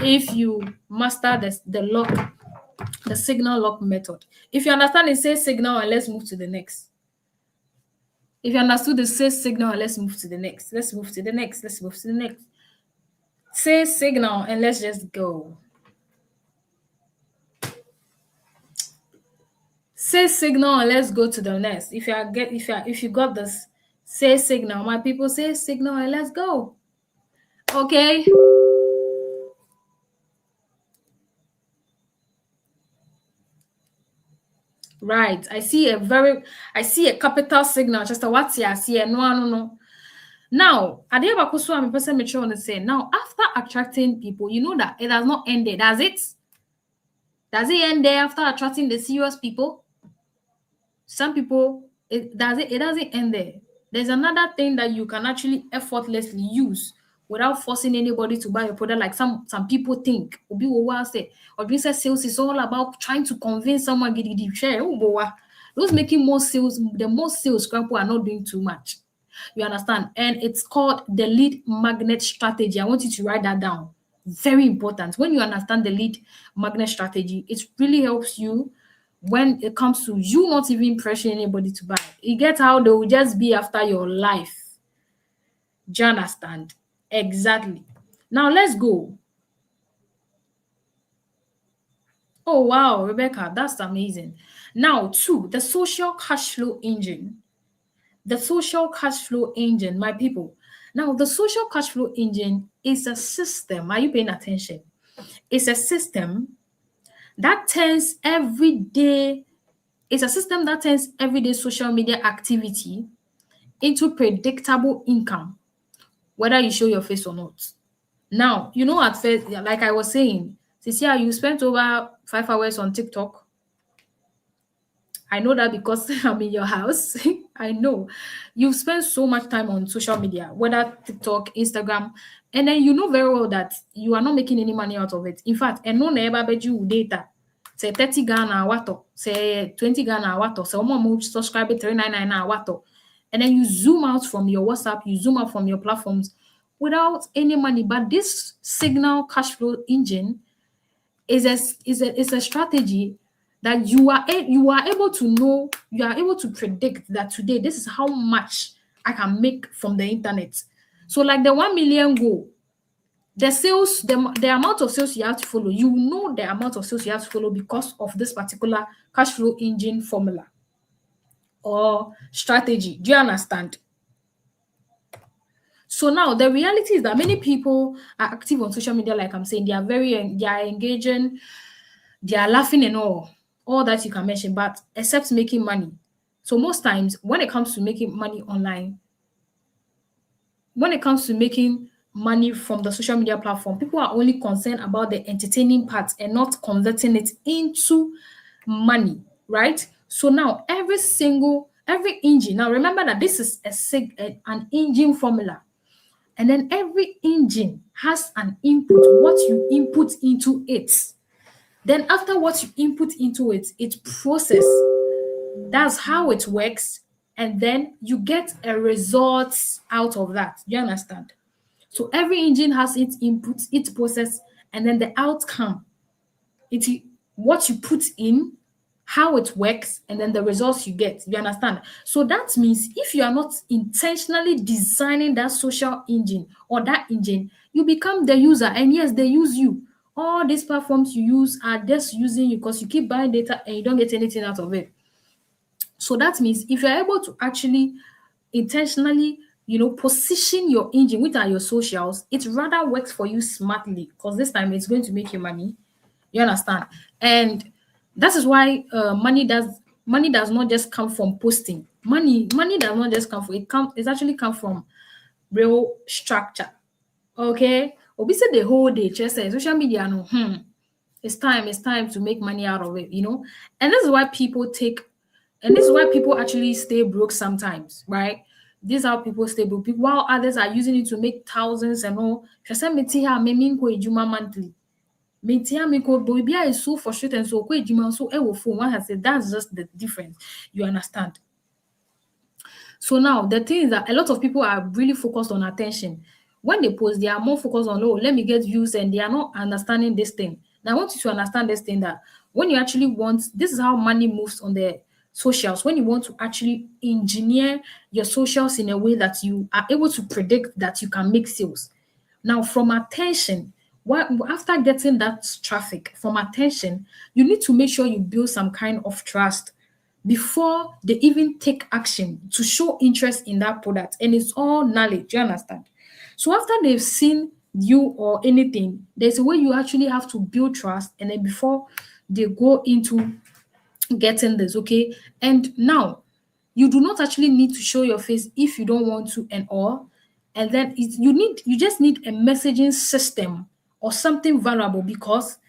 if you master the signal lock method. If you understand it, say signal and let's move to the next. If you understood the say signal, let's move to the next. Let's move to the next. Let's move to the next. Say signal and let's just go. Say signal and let's go to the next. If you got this, say signal. My people, say signal and let's go. Okay. Right. I see a capital signal. Just a what's here? I see a no. Now, at the end, I'm person make sure to say now after attracting people, you know that it has not ended, does it? Does it end there after attracting the serious people? Some people, it doesn't end there. There's another thing that you can actually effortlessly use without forcing anybody to buy your product, like some people think. Obi will say, or sales is all about trying to convince someone get share. Those making more sales, the most sales people are not doing too much. You understand? And it's called the lead magnet strategy. I want you to write that down. Very important. When you understand the lead magnet strategy, it really helps you when it comes to you not even pressuring anybody to buy. You get how they will just be after your life. Do you understand? Exactly. Now let's go. Oh, wow, Rebecca, that's amazing. Now, two, the social cash flow engine. The social cash flow engine, my people. Now, the social cash flow engine is a system. Are you paying attention? It's a system that turns everyday, it's a system that turns everyday social media activity into predictable income, whether you show your face or not. Now, at first, like I was saying, Cecilia, you spent over 5 hours on TikTok. I know that because I'm in your house. I know you've spent so much time on social media, whether TikTok, Instagram, and then you know very well that you are not making any money out of it. In fact, and no never bet you data. Say 30 Ghana wato, say 20 Ghana wato, say one subscribe 399 wato. And then you zoom out from your WhatsApp, you zoom out from your platforms without any money. But this signal cash flow engine is a strategy that you are able to know, you are able to predict that today this is how much I can make from the internet. So like the 1 million goal, the sales, the amount of sales you have to follow, you know the amount of sales you have to follow because of this particular cash flow engine formula or strategy. Do you understand? So now the reality is that many people are active on social media, like I'm saying, they are engaging, they are laughing and all that you can mention, but except making money. So most times when it comes to making money online, when it comes to making money from the social media platform, people are only concerned about the entertaining part and not converting it into money, right? So now every engine. Now remember that this is an engine formula, and then every engine has an input. What you input into it. Then after what you input into it, it process. That's how it works. And then you get a result out of that. Do you understand? So every engine has its input, its process, and then the outcome. It's what you put in, how it works, and then the results you get. You understand? So that means if you are not intentionally designing that social engine or that engine, you become the user. And yes, they use you. All these platforms you use are just using you because you keep buying data and you don't get anything out of it. So that means if you're able to actually intentionally, position your engine, which are your socials, it rather works for you smartly because this time it's going to make you money. You understand? And that is why money does not just come from posting. Money does not just come from it's actually come from real structure. Okay. Obi said the whole day, just say social media no it's time to make money out of it. And this is why people actually stay broke sometimes, right? This is how people stay broke. While others are using it to make thousands and all. Just say me here, me minko ejuma monthly. Metia Miko Boibia is so frustrated and so quick, so phone. One has said that's just the difference. You understand? So now the thing is that a lot of people are really focused on attention. When they post, they are more focused on let me get views, and they are not understanding this thing. Now I want you to understand this thing that when you actually want, this is how money moves on the socials. When you want to actually engineer your socials in a way that you are able to predict that you can make sales. Now, from attention, after getting that traffic from attention, you need to make sure you build some kind of trust before they even take action to show interest in that product. And it's all knowledge. You understand? So after they've seen you or anything, there's a way you actually have to build trust, and then before they go into getting this, okay? And now you do not actually need to show your face if you don't want to and all. And then you just need a messaging system or something valuable, because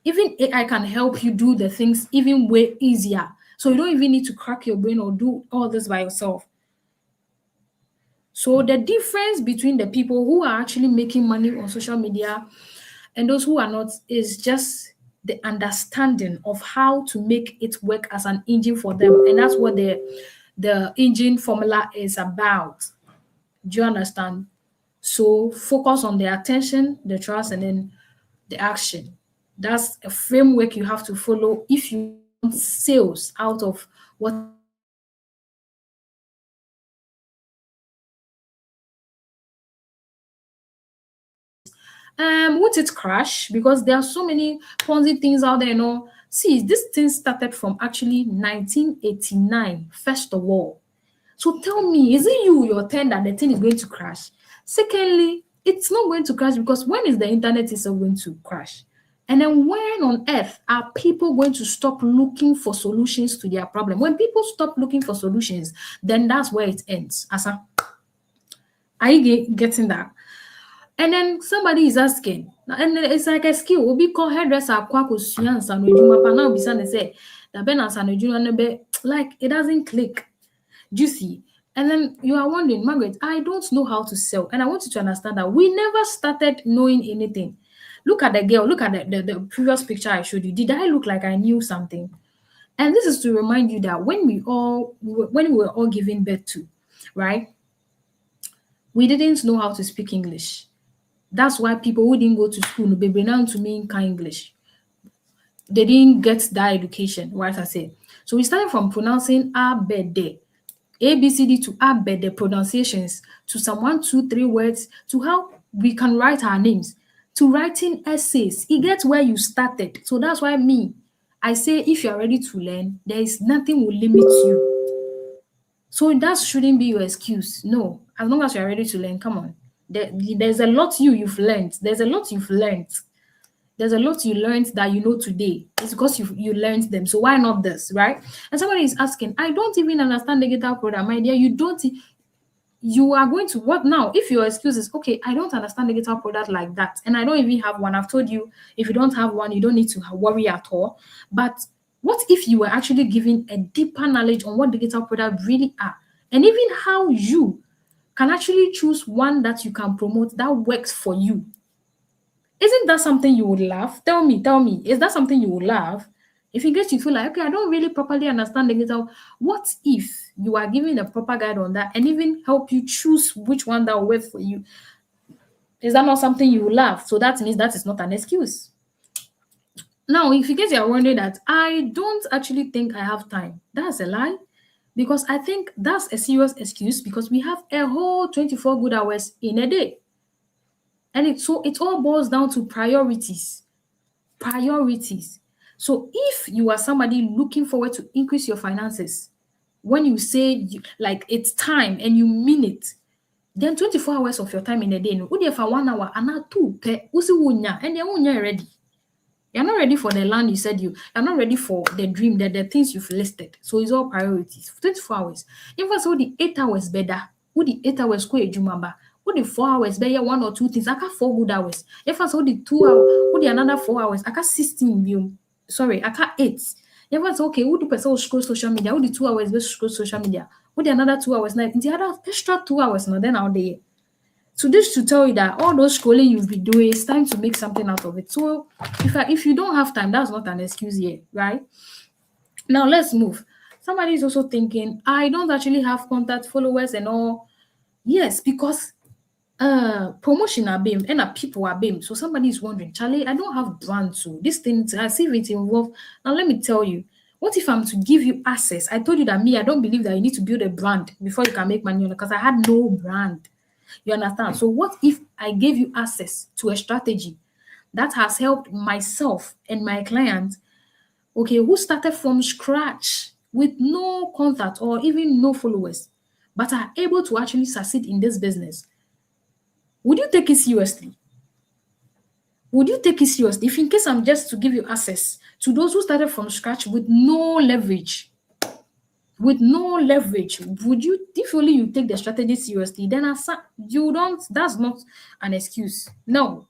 even AI can help you do the things even way easier. So you don't even need to crack your brain or do all this by yourself. So the difference between the people who are actually making money on social media and those who are not is just the understanding of how to make it work as an engine for them. And that's what the engine formula is about. Do you understand? So focus on the attention, the trust, and then the action. That's a framework you have to follow if you want sales out of what. Would it crash? Because there are so many Ponzi things out there, you know. See, this thing started from actually 1989, first of all. So tell me, is it your turn that the thing is going to crash? Secondly, it's not going to crash because when is the internet itself going to crash? And then when on earth are people going to stop looking for solutions to their problem? When people stop looking for solutions, then that's where it ends. Asa, are you getting that? And then somebody is asking, and it's like a skill. Obi call hairdresser kwako suyan sanojuma pa now bisa ne say that ben sanojuma no be like it doesn't click. Do you see? And then you are wondering, Margaret, I don't know how to sell. And I want you to understand that we never started knowing anything. Look at the girl, look at the previous picture I showed you. Did I look like I knew something? And this is to remind you that when we were all giving birth to, right? We didn't know how to speak English. That's why people who didn't go to school no be now to me English. They didn't get that education, right? I say. So we started from pronouncing abede, ABCD to abede pronunciations to some 1, 2, 3 words to how we can write our names to writing essays. It gets where you started. So that's why I say if you're ready to learn, there is nothing will limit you. So that shouldn't be your excuse. No, as long as you're ready to learn, come on. There's a lot you've learned. There's a lot you've learned. There's a lot you learned that you know today. It's because you learned them. So why not this, right? And somebody is asking, I don't even understand the guitar product, my dear. You are going to what now? If your excuse is, okay, I don't understand the guitar product like that, and I don't even have one. I've told you, if you don't have one, you don't need to worry at all. But what if you were actually given a deeper knowledge on what the guitar product really are, and even how you can actually choose one that you can promote that works for you? Isn't that something you would love? Tell me, is that something you would love? If in case you feel like, okay, I don't really properly understand the guitar, what if you are given a proper guide on that and even help you choose which one that will work for you? Is that not something you would love? So that means that is not an excuse. Now, if in case you are wondering that I don't actually think I have time, that's a lie. Because I think that's a serious excuse because we have a whole 24 good hours in a day. And it all boils down to priorities. Priorities. So if you are somebody looking forward to increase your finances, when you say like it's time and you mean it, then 24 hours of your time in a day, no, for 1 hour and not 2 and you're ready. You're not ready for the land you said you're not ready for the dream, the things you've listed. So it's all priorities. 24 hours. If I saw the 8 hours better, would the 8 hours go a jumamba? Would the 4 hours better 1 or 2 things? I got 4 good hours. If I saw the 2 hours, would the another 4 hours? I got 16 sorry, I got 8. If I say okay, would the person scroll social media? Would the 2 hours best scroll social media? Would the another 2 hours night? The other extra 2 hours now then out there. So this to tell you that all those scrolling you've been doing, it's time to make something out of it. So if you don't have time, that's not an excuse here, right? Now let's move. Somebody is also thinking, I don't actually have contact followers and all. Yes, because promotion are beam and people are beam. So somebody is wondering, Charlie, I don't have brand, so this thing, I see if it's involved. Now let me tell you, what if I'm to give you access? I told you that I don't believe that you need to build a brand before you can make money on it because I had no brand. You understand? So what if I gave you access to a strategy that has helped myself and my clients, okay, who started from scratch with no contact or even no followers, but are able to actually succeed in this business? Would you take it seriously? Would you take it seriously? If in case I'm just to give you access to those who started from scratch with no leverage, would you, if only you take the strategy seriously, then that's not an excuse. No.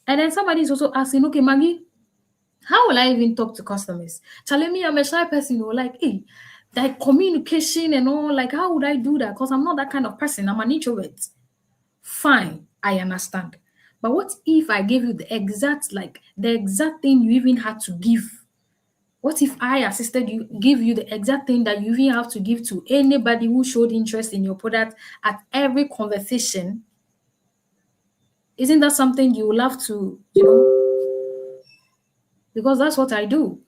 And then somebody is also asking, okay, Maggie, how will I even talk to customers? Telling me I'm a shy person, like, hey, like communication and all, like, how would I do that? Because I'm not that kind of person. I'm an introvert. Fine, I understand. But what if I gave you the exact thing you even had to give? What if I assisted you, give you the exact thing that you even have to give to anybody who showed interest in your product at every conversation? Isn't that something you will have to, because that's what I do.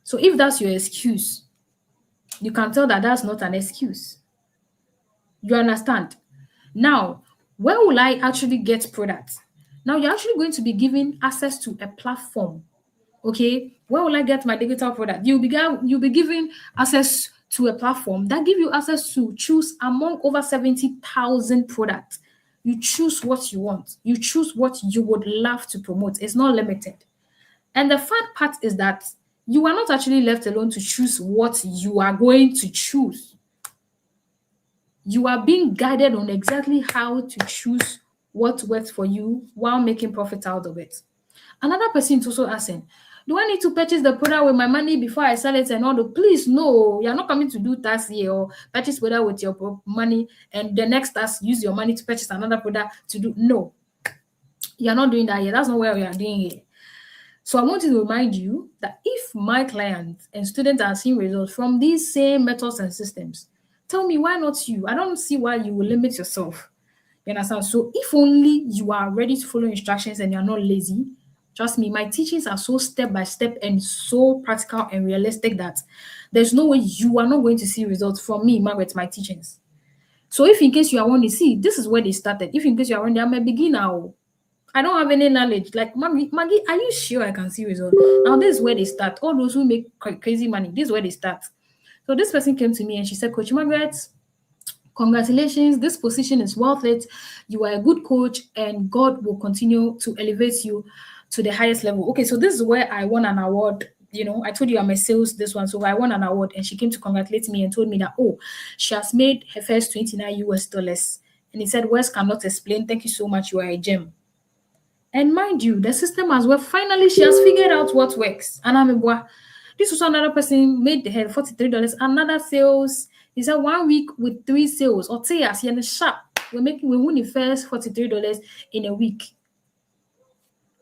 So if that's your excuse, you can tell that that's not an excuse. You understand? Now, where will I actually get products? Now you're actually going to be given access to a platform. Okay, where will I get my digital product? You'll be given access to a platform that give you access to choose among over 70,000 products. You choose what you want. You choose what you would love to promote. It's not limited. And the fun part is that you are not actually left alone to choose what you are going to choose. You are being guided on exactly how to choose what works for you while making profit out of it. Another person is also asking, do I need to purchase the product with my money before I sell it and all? Please, no, you're not coming to do task here or purchase product with your money and the next task use your money to purchase another product to do. No, you're not doing that here. That's not what we are doing here. So I want to remind you that if my clients and students are seeing results from these same methods and systems, tell me why not you? I don't see why you will limit yourself. You understand? So if only you are ready to follow instructions and you're not lazy, trust me, my teachings are so step by step and so practical and realistic that there's no way you are not going to see results from me, Margaret, my teachings. So if in case you are wondering, see, this is where they started. If in case you are wondering, I'm a beginner. I don't have any knowledge. Like, Maggie, are you sure I can see results? Now, this is where they start. All those who make crazy money, this is where they start. So this person came to me and she said, Coach Margaret, congratulations, this position is worth it. You are a good coach and God will continue to elevate you to the highest level. Okay, so this is where I won an award. You know, I told you I'm a sales this one, so I won an award and she came to congratulate me and told me that, oh, she has made her first 29 US dollars. And he said, words cannot explain. Thank you so much. You are a gem. And mind you, the system as well, finally she has figured out what works. And I'm a this was another person made her $43. Another sales. He said 1 week with 3 sales. Or say as in sharp. We win the first $43 in a week.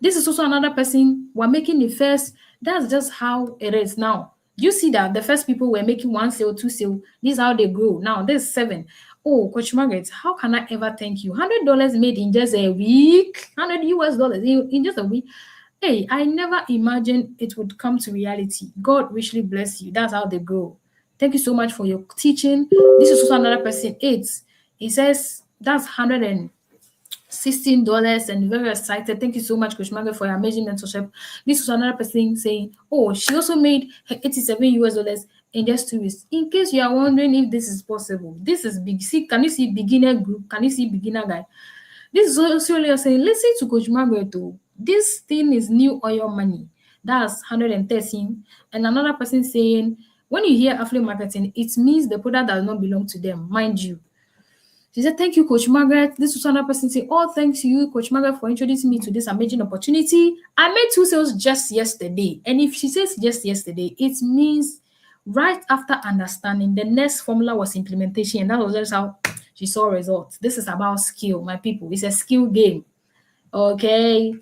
This is also another person. We're making the first. That's just how it is now. You see that the first people were making 1 sale, 2 sale. This is how they grow. Now there's 7. Oh, Coach Margaret, how can I ever thank you? $100 made in just a week, $100 in just a week. Hey, I never imagined it would come to reality. God richly bless you. That's how they grow. Thank you so much for your teaching. This is also another person. 8. He says that's $116 and very excited. Thank you so much, Coach Margaret, for your amazing mentorship. This was another person saying, oh, she also made her $87 in just 2 weeks. In case you are wondering if this is possible, this is big. See, can you see beginner group? Can you see beginner guy? This is also saying, listen to Coach Margaret. This thing is new oil money. That's 113. And another person saying, when you hear affiliate marketing, it means the product does not belong to them, mind you. She said, thank you, Coach Margaret. This was another person saying, oh, thanks to you, Coach Margaret, for introducing me to this amazing opportunity. I made 2 sales just yesterday. And if she says just yesterday, it means right after understanding, the next formula was implementation. And that was just how she saw results. This is about skill, my people. It's a skill game. Okay.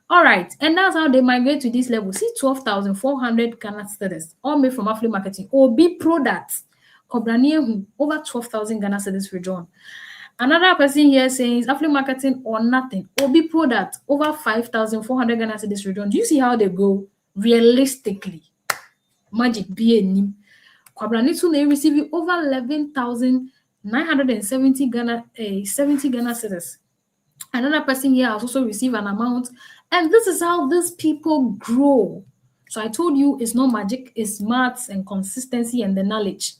All right. And that's how they migrate to this level. See, 12,400 Ghana cedis, all made from affiliate marketing. OB products. Over 12,000 Ghana cedis withdrawn. Another person here saying affiliate marketing or nothing. OB product over 5,400 Ghana cedis withdrawn. Do you see how they go realistically? Magic BA. Kwabranitu may receive over 11,970 Ghana 70 Ghana cedis. Another person here has also received an amount, and this is how these people grow. So I told you it's not magic, it's maths and consistency and the knowledge.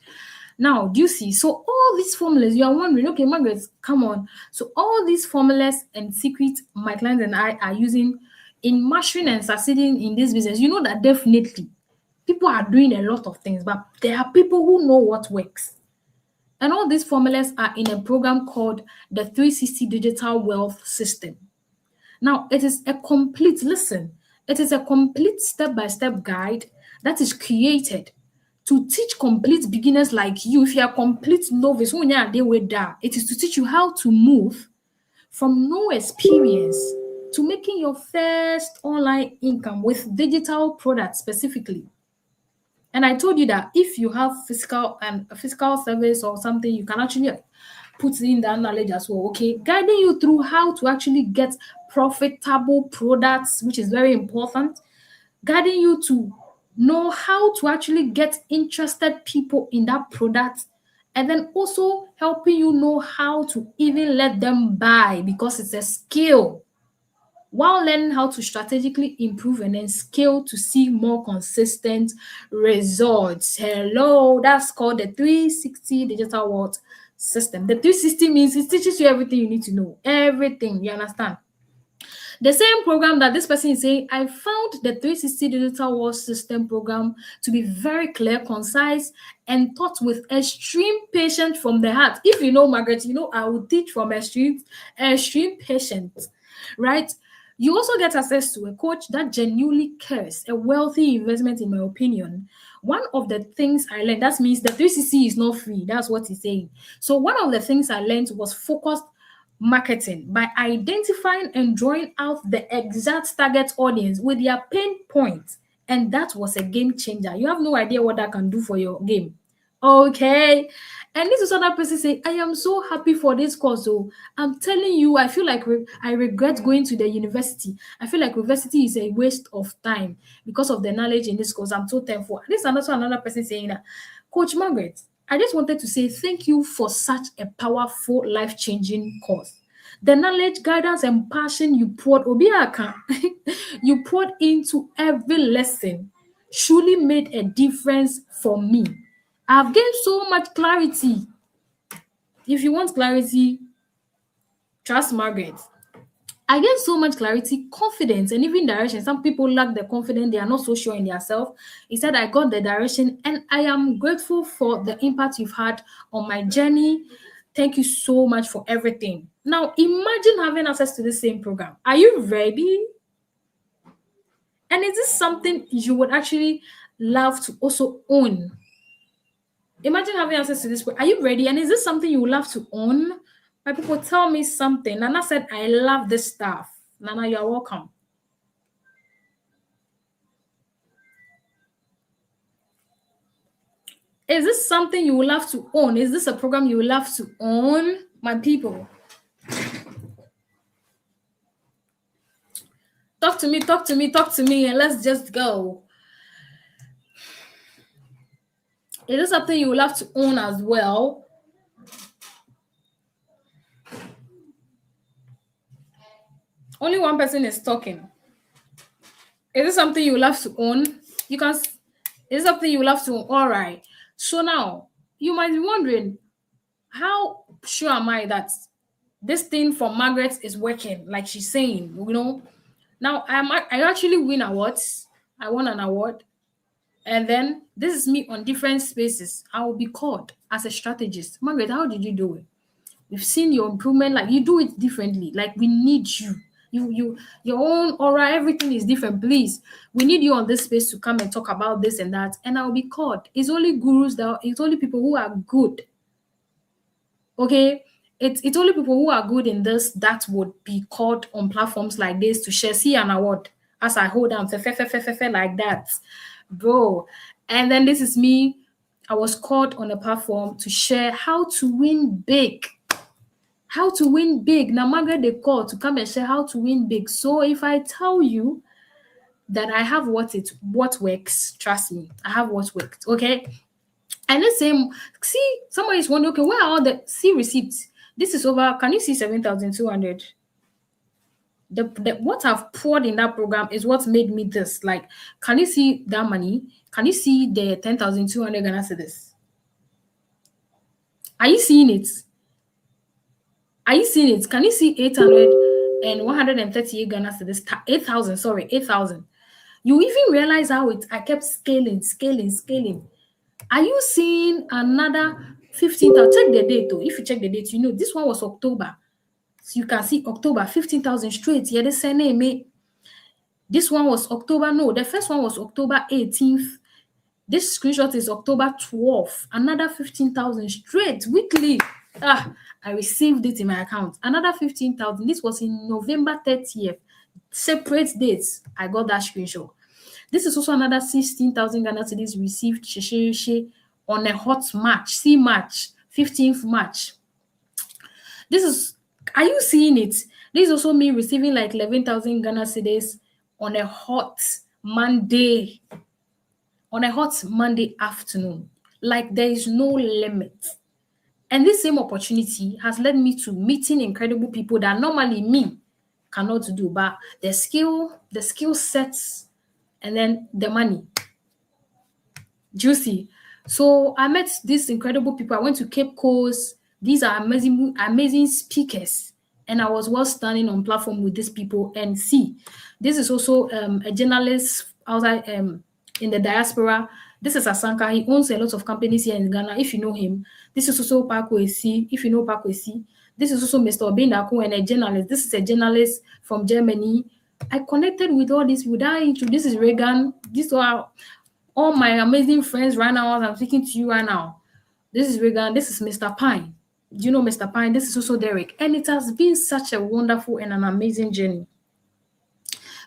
Now, do you see? So all these formulas, you are wondering, okay, Margaret, come on. So all these formulas and secrets my clients and I are using in mastering and succeeding in this business, you know that definitely people are doing a lot of things, but there are people who know what works. And all these formulas are in a program called the 360 Digital Wealth System. Now, it is a complete, listen, it is a complete step-by-step guide that is created to teach complete beginners like you. If you are a complete novice, it is to teach you how to move from no experience to making your first online income with digital products specifically. And I told you that if you have physical service or something, you can actually put in that knowledge as well, okay? Guiding you through how to actually get profitable products, which is very important. Guiding you to know how to actually get interested people in that product. And then also helping you know how to even let them buy because it's a skill. while learning how to strategically improve and then scale to see more consistent results. Hello, that's called the 360 digital world system. The 360 means it teaches you everything you need to know. Everything, you understand? The same program that this person is saying, I found the 360 Digital World System program to be very clear, concise, and taught with extreme patience from the heart. If you know, Margaret, you know I will teach from extreme patience, right? You also get access to a coach that genuinely cares, a wealthy investment, in my opinion. One of the things I learned, that means the 360 is not free. That's what he's saying. So one of the things I learned was focused marketing by identifying and drawing out the exact target audience with their pain points. And that was a game changer. You have no idea what that can do for your game. Okay. And this is other person say, I am so happy for this course. So I'm telling you, I feel like I regret going to the university. I feel like university is a waste of time because of the knowledge in this course. I'm so thankful. This is also another person saying that, Coach Margaret, I just wanted to say thank you for such a powerful, life-changing course. The knowledge, guidance, and passion you poured, Obiaka, you poured into every lesson truly made a difference for me. I've gained so much clarity. If you want clarity, trust Margaret. I get so much clarity, confidence, and even direction. Some people lack the confidence, they are not so sure in themselves. He said, I got the direction, and I am grateful for the impact you've had on my journey. Thank you so much for everything. Now, imagine having access to the same program. Are you ready? And is this something you would actually love to also own? Imagine having access to this. Are you ready? And is this something you would love to own? My people, tell me something. Nana said, I love this stuff. Nana, you're welcome. Is this something you will love to own? Is this a program you will love to own? My people. Talk to me, talk to me, talk to me, and let's just go. Is this something you will love to own as well? Only one person is talking. Is this something you will love to own? You can. Is this something you will love to own? All right. So now you might be wondering, how sure am I that this thing from Margaret is working? Like she's saying, you know. Now I actually win awards. I won an award. And then this is me on different spaces. I will be called as a strategist. Margaret, how did you do it? We've seen your improvement. Like you do it differently. Like we need you. Your own aura, everything is different. Please, we need you on this space to come and talk about this and that. And I'll be called. It's only gurus it's only people who are good. Okay. It's only people who are good in this that would be called on platforms like this to share, see an award as I hold down like that, bro. And then this is me. I was called on a platform to share how to win big. How to win big. Now, Margaret, they call to come and share how to win big. So if I tell you that I have what works, trust me, I have what worked. Okay. And let's say, see, somebody is wondering, okay, where are all the receipts? This is over. Can you see 7,200? What I've poured in that program is what made me this. Like, can you see that money? Can you see the 10,200 Ghana cedis? Are you seeing it? Are you seeing it? Can you see 800 and 138 Ghana cedis? 8,000, sorry, 8,000. You even realize how I kept scaling. Are you seeing another 15,000? Check the date though. If you check the date, you know this one was October. So you can see October, 15,000 straight. Yeah, this one was October. No, the first one was October 18th. This screenshot is October 12th. Another 15,000 straight weekly. I received it in my account. Another 15,000. This was in November 30th. Separate dates. I got that screenshot. This is also another 16,000 Ghana cedis received on a hot March. See March, 15th March. Are you seeing it? This is also me receiving like 11,000 Ghana cedis on a hot Monday. On a hot Monday afternoon. Like there is no limit. And this same opportunity has led me to meeting incredible people that normally me, cannot do, but the skill sets, and then the money. Juicy. So I met these incredible people. I went to Cape Coast. These are amazing speakers. And I was well standing on platform with these people. And see, this is also a journalist outside in the diaspora. This is Asanka. He owns a lot of companies here in Ghana. If you know him, this is also Pakwesi. If you know Pakwesi, this is also Mr. Obindaku and a journalist. This is a journalist from Germany. I connected with all these people. This is Reagan. These are all my amazing friends right now as I'm speaking to you right now. This is Regan. This is Mr. Pine. Do you know Mr. Pine? This is also Derek. And it has been such a wonderful and an amazing journey.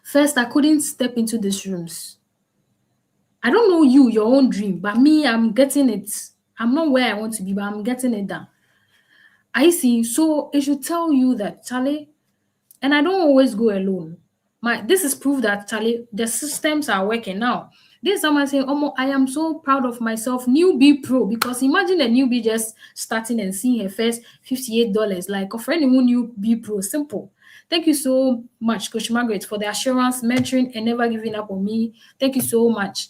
First, I couldn't step into these rooms. I don't know you, your own dream, but me, I'm getting it. I'm not where I want to be, but I'm getting it done. I see. So it should tell you that, Charlie, and I don't always go alone. This is proof that, Charlie, the systems are working now. This someone saying, "Oh, I am so proud of myself, newbie pro." Because imagine a newbie just starting and seeing her first $58, like offering a newbie pro. Simple. Thank you so much, Coach Margaret, for the assurance, mentoring, and never giving up on me. Thank you so much.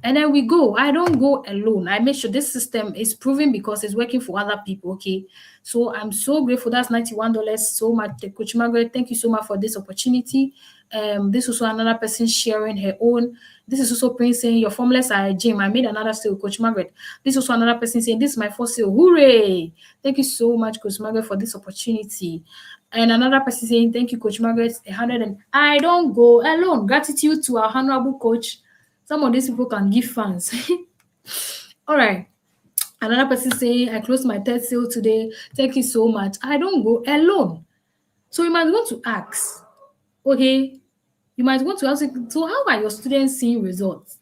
And then we go. I don't go alone. I make sure this system is proven because it's working for other people. Okay. So I'm so grateful. That's $91 so much. Coach Margaret, thank you so much for this opportunity. This is also another person sharing her own. This is also Prince saying your formulas are a gym. I made another sale, Coach Margaret. This is also another person saying this is my first sale. Hooray! Thank you so much, Coach Margaret, for this opportunity. And another person saying thank you, Coach Margaret. 100 and I don't go alone. Gratitude to our honorable coach. Some of these people can give fans. All right. Another person saying, I closed my third sale today. Thank you so much. I don't go alone. So you might want to ask, okay, you might want to ask, so how are your students seeing results?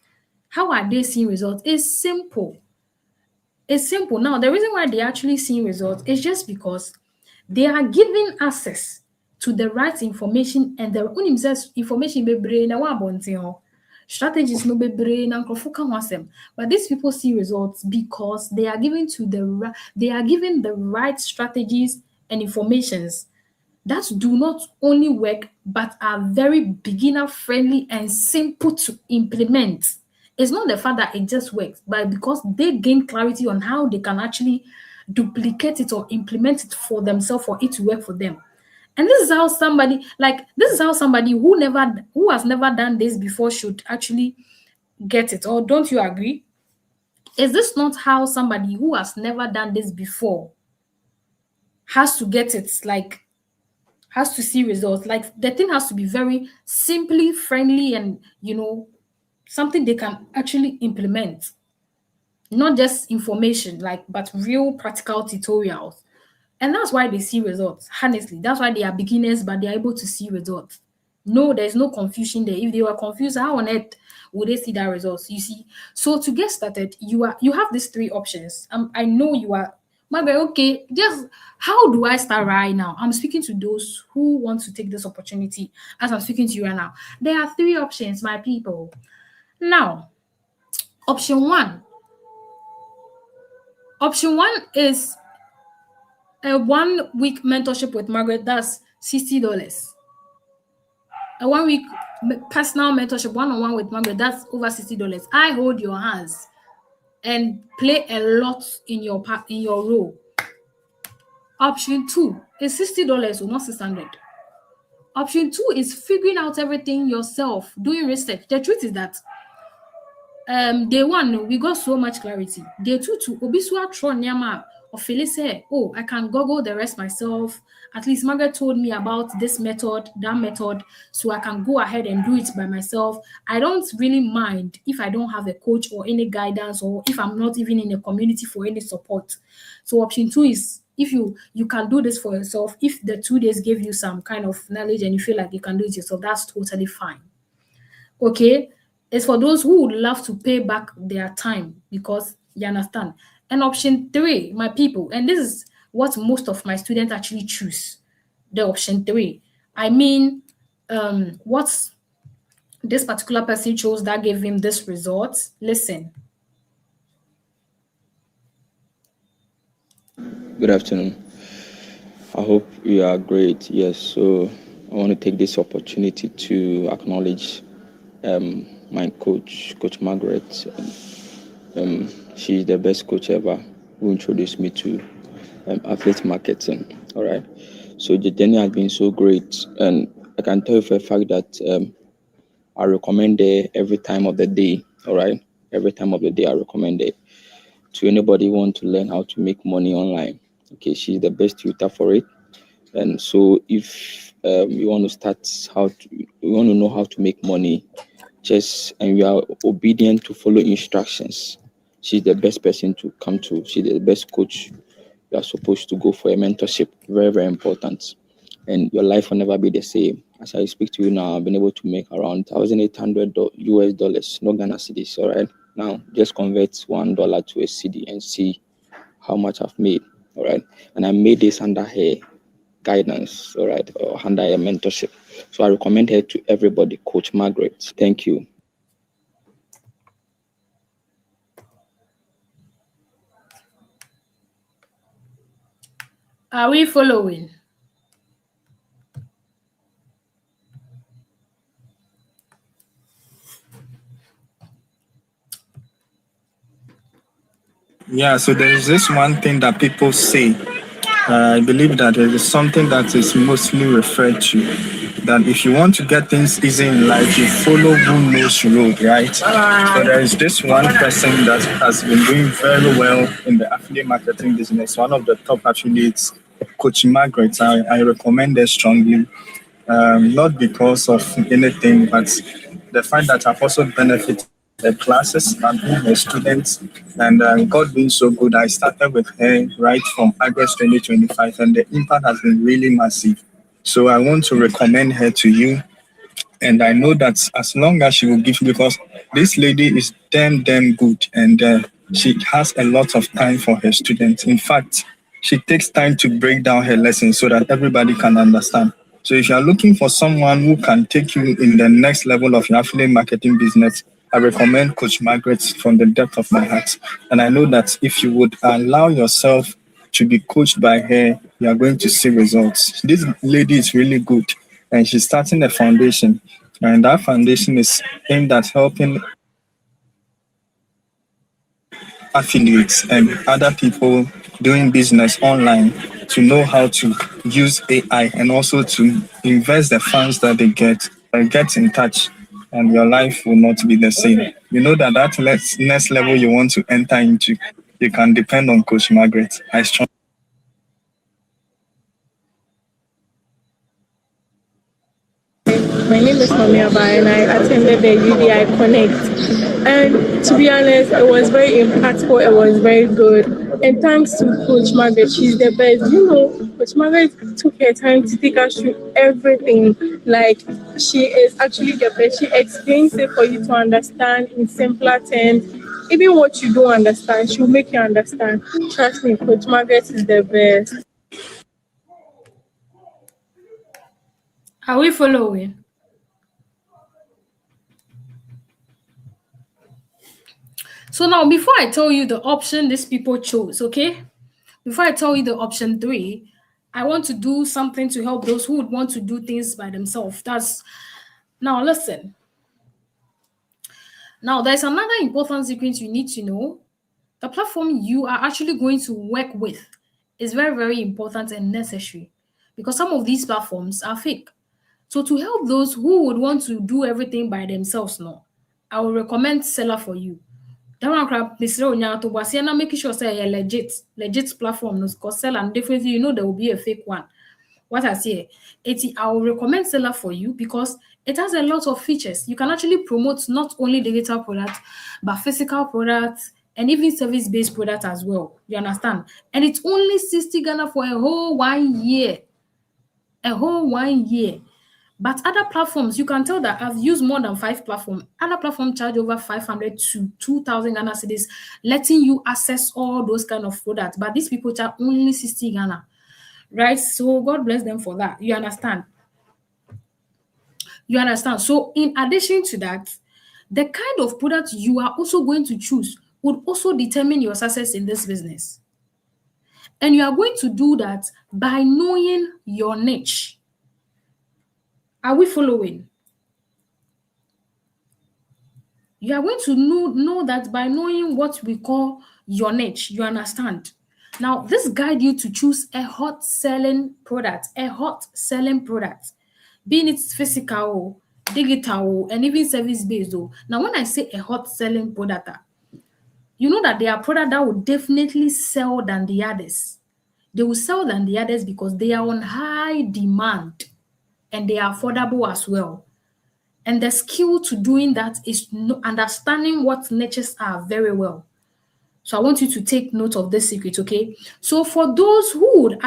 How are they seeing results? It's simple. It's simple. Now, the reason why they're actually seeing results is just because they are given access to the right information and the information be brain strategies no be brain and but these people see results because they are given the right strategies and informations that do not only work but are very beginner friendly and simple to implement. It's not the fact that it just works, but because they gain clarity on how they can actually duplicate it or implement it for themselves for it to work for them. And this is how somebody who has never done this before should actually get it. Or don't you agree? Is this not how somebody who has never done this before has to get it? Like, has to see results. Like, the thing has to be very simply friendly and something they can actually implement. Not just information, but real practical tutorials. And that's why they see results. Honestly, that's why they are beginners, but they're able to see results. No, there's no confusion there. If they were confused, how on earth would they see that results? You see, so to get started, you have these three options. I know you are, Margaret. Okay, just how do I start right now? I'm speaking to those who want to take this opportunity as I'm speaking to you right now. There are three options, my people. Now, option one is a 1 week mentorship with Margaret. That's $60. A 1 week personal mentorship one-on-one with Margaret. That's over $60. I hold your hands and play a lot in your role. Option two is $60 or not $600. Option two is figuring out everything yourself, doing research. The truth is that day one, we got so much clarity. Day two, to Obisua Tron Yama or Phyllis say, oh, I can Google the rest myself. At least Margaret told me about this method, that method, so I can go ahead and do it by myself. I don't really mind if I don't have a coach or any guidance, or if I'm not even in a community for any support. So option two is if you can do this for yourself. If the 2 days gave you some kind of knowledge and you feel like you can do it yourself, that's totally fine. Okay. It's for those who would love to pay back their time, because you understand. And option three, my people, and this is what most of my students actually choose, the option three. I mean, what this particular person chose that gave him this result. Listen. Good afternoon. I hope you are great. Yes, so I want to take this opportunity to acknowledge my coach, Coach Margaret. She's the best coach ever who introduced me to affiliate marketing. All right. So the journey has been so great. And I can tell you for a fact that I recommend it every time of the day. All right. Every time of the day, I recommend it to anybody who want to learn how to make money online. Okay. She's the best tutor for it. And so if you want to you want to know how to make money, and you are obedient to follow instructions, she's the best person to come to. She's the best coach. You are supposed to go for a mentorship. Very, very important. And your life will never be the same. As I speak to you now, I've been able to make around $1,800 US dollars, no Ghana cedis. All right. Now just convert $1 to a cedi and see how much I've made. All right. And I made this under her guidance, all right, or under a mentorship. So I recommend her to everybody, Coach Margaret. Thank you. Are we following? Yeah, so there is this one thing that people say. I believe that there is something that is mostly referred to, that if you want to get things easy in life, you follow who knows the road, right? So there is this one person that has been doing very well in the affiliate marketing business, one of the top affiliates, Coach Margaret. I recommend her strongly, not because of anything, but the fact that I've also benefited the classes and being a student, and God being so good, I started with her right from August 2025, and the impact has been really massive. So I want to recommend her to you, and I know that as long as she will give, because this lady is damn good, and she has a lot of time for her students. In fact, she takes time to break down her lessons so that everybody can understand. So if you are looking for someone who can take you in the next level of your affiliate marketing business, I recommend Coach Margaret from the depth of my heart. And I know that if you would allow yourself to be coached by her, you are going to see results. This lady is really good, and she's starting a foundation, and that foundation is aimed at helping affiliates and other people doing business online to know how to use AI and also to invest the funds that they get in touch, and your life will not be the same. You know that next level you want to enter into, you can depend on Coach Margaret. I strongly. My name is Mamiaba and I attended the UDI Connect. And to be honest, it was very impactful, it was very good. And thanks to Coach Margaret, she's the best. You know, Coach Margaret took her time to take us through everything. Like, she is actually the best. She explains it for you to understand in simpler terms. Even what you don't understand, she'll make you understand. Trust me, Coach Margaret is the best. Are we following? So now, before I tell you the option these people chose, okay? Before I tell you the option 3, I want to do something to help those who would want to do things by themselves. Now listen. Now, there's another important secret you need to know. The platform you are actually going to work with is very, very important and necessary, because some of these platforms are fake. So to help those who would want to do everything by themselves now, I will recommend Seller for You. That one crap, Mr. Onyato, but now making sure say a legit platform, because Seller, and definitely you know there will be a fake one. What I say, I will recommend Seller for You because it has a lot of features. You can actually promote not only digital products, but physical products and even service-based products as well. You understand? And it's only 60 Ghana for a whole 1 year. A whole 1 year. But other platforms, you can tell that I've used more than 5 platforms. Other platforms charge over 500 to 2,000 Ghana cedis, letting you access all those kind of products. But these people charge only 60 Ghana. Right? So God bless them for that. You understand? You understand? So in addition to that, the kind of product you are also going to choose would also determine your success in this business. And you are going to do that by knowing your niche. Are we following? You are going to know that by knowing what we call your niche, you understand. Now, this guide you to choose a hot selling product, being it physical, digital, and even service based. Though. Now, when I say a hot selling product, you know that there are products that will definitely sell than the others. They will sell than the others because they are on high demand and they are affordable as well. And the skill to doing that is understanding what niches are very well. So I want you to take note of this secret, okay? So for those who will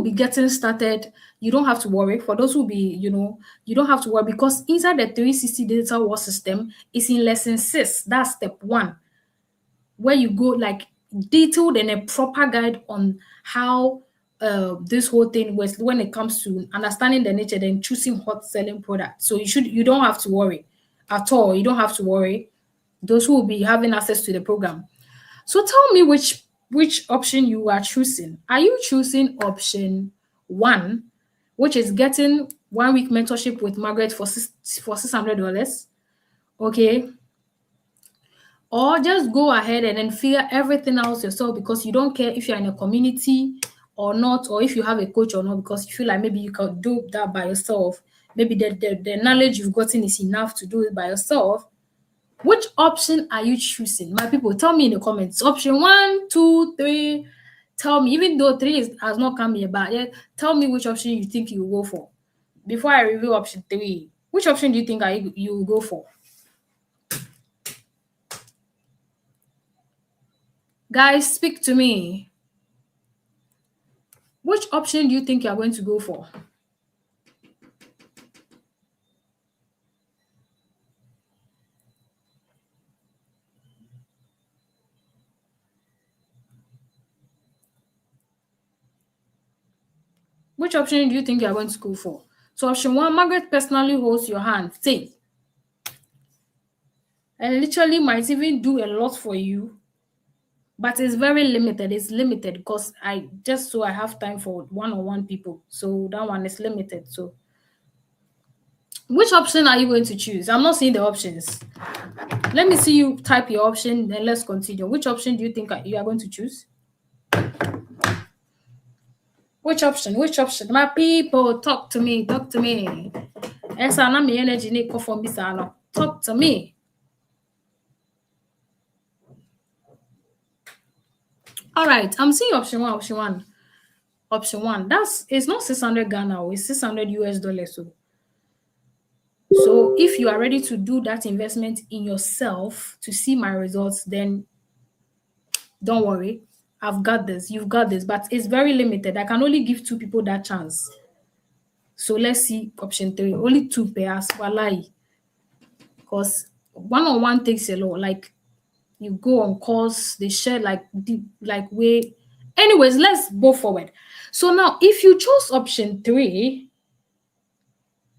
be getting started, you don't have to worry. For those who will be, you don't have to worry because inside the 360 digital war system is in lesson 6. That's step 1, where you go like detailed and a proper guide on how this whole thing was when it comes to understanding the nature then choosing hot selling products. So you don't have to worry at all. You don't have to worry. Those who will be having access to the program. So tell me which option you are choosing. Are you choosing option 1, which is getting 1 week mentorship with Margaret for $600? Okay. Or just go ahead and then figure everything out yourself because you don't care if you're in a community or not, or if you have a coach or not, because you feel like maybe you can do that by yourself. Maybe the knowledge you've gotten is enough to do it by yourself. Which option are you choosing? My people, tell me in the comments. Option 1, 2, 3. Tell me, even though 3 has not come here, but yet tell me which option you think you will go for. Before I reveal option 3, which option do you think you will go for? Guys, speak to me. Which option do you think you are going to go for? Which option do you think you are going to go for? So option 1, Margaret personally holds your hand. Say. And literally might even do a lot for you. But it's very limited. It's limited because I have time for one-on-one people. So that one is limited. So which option are you going to choose? I'm not seeing the options. Let me see you type your option, then let's continue. Which option do you think you are going to choose? Which option? Which option? My people, talk to me. Talk to me. Energy talk to me. All right, I'm seeing option 1. Option 1. It's not 600 Ghana, it's 600 US dollars. So if you are ready to do that investment in yourself to see my results, then don't worry. I've got this. You've got this. But it's very limited. I can only give 2 people that chance. So let's see option 3. Only 2 pairs. Walai. Because one-on-one takes a lot. Like you go on course, they share like way. Anyways, let's go forward. So now if you chose option 3,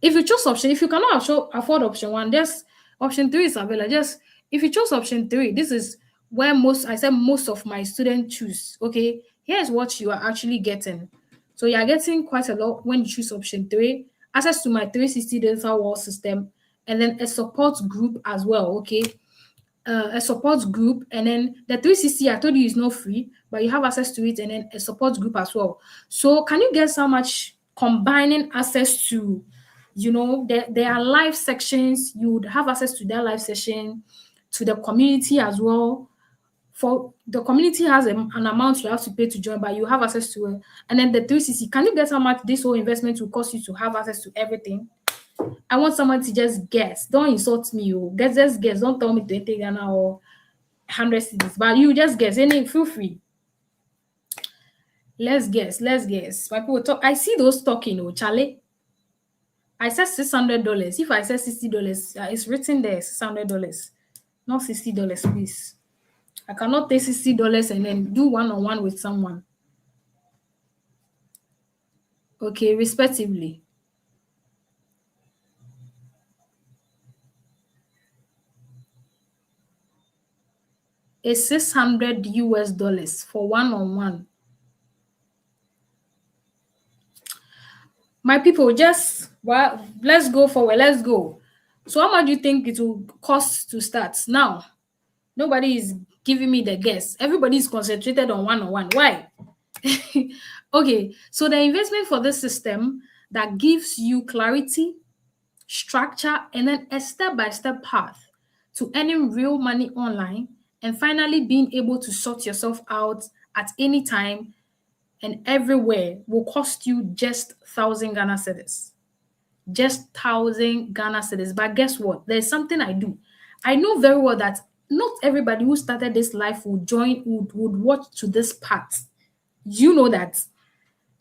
if you cannot afford option 1, just option 3 is available. Just if you chose option 3, this is where most of my students choose. Okay, here's what you are actually getting. So you are getting quite a lot when you choose option 3. Access to my 360 data wall system, and then a support group as well. Okay, a support group, and then the 360 I told you is not free, but you have access to it, and then a support group as well. So can you guess how much combining access to, there are live sections, you would have access to that live session, to the community as well. For the community has an amount you have to pay to join, but you have access to it. And then the 360, can you guess how much this whole investment will cost you to have access to everything? I want someone to just guess. Don't insult me. Just guess. Don't tell me 20 Ghana or 100 cities. But you just guess. Feel free. Let's guess. My people talk. I see those talking, Charlie. I said $600. If I said $60, it's written there, $600. Not $60, please. I cannot take $60 and then do one-on-one with someone. Okay, respectively. It's $600 US for one-on-one. My people, just let's go forward. Let's go. So how much do you think it will cost to start? Now, nobody is giving me the guess. Everybody is concentrated on one-on-one. Why? Okay, so the investment for this system that gives you clarity, structure, and then a step-by-step path to earning real money online and finally being able to sort yourself out at any time and everywhere will cost you just 1,000 Ghana cedis. Just 1,000 Ghana cedis. But guess what? There's something I do. I know very well that not everybody who started this life would watch to this part. You know that.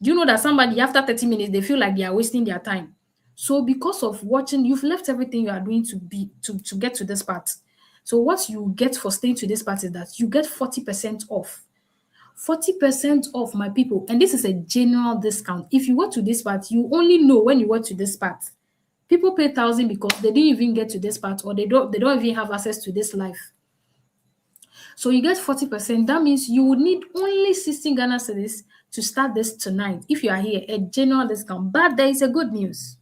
Do you know that somebody after 30 minutes they feel like they are wasting their time? So because of watching, you've left everything you are doing to get to this part. So what you get for staying to this part is that you get 40% off. 40% off, my people, and this is a general discount. If you go to this part, you only know when you go to this part. People pay 1,000 because they didn't even get to this part, or they don't even have access to this life. So you get 40%. That means you would need only 16 Ghana cedis to start this tonight. If you are here, a general discount. But there is a good news.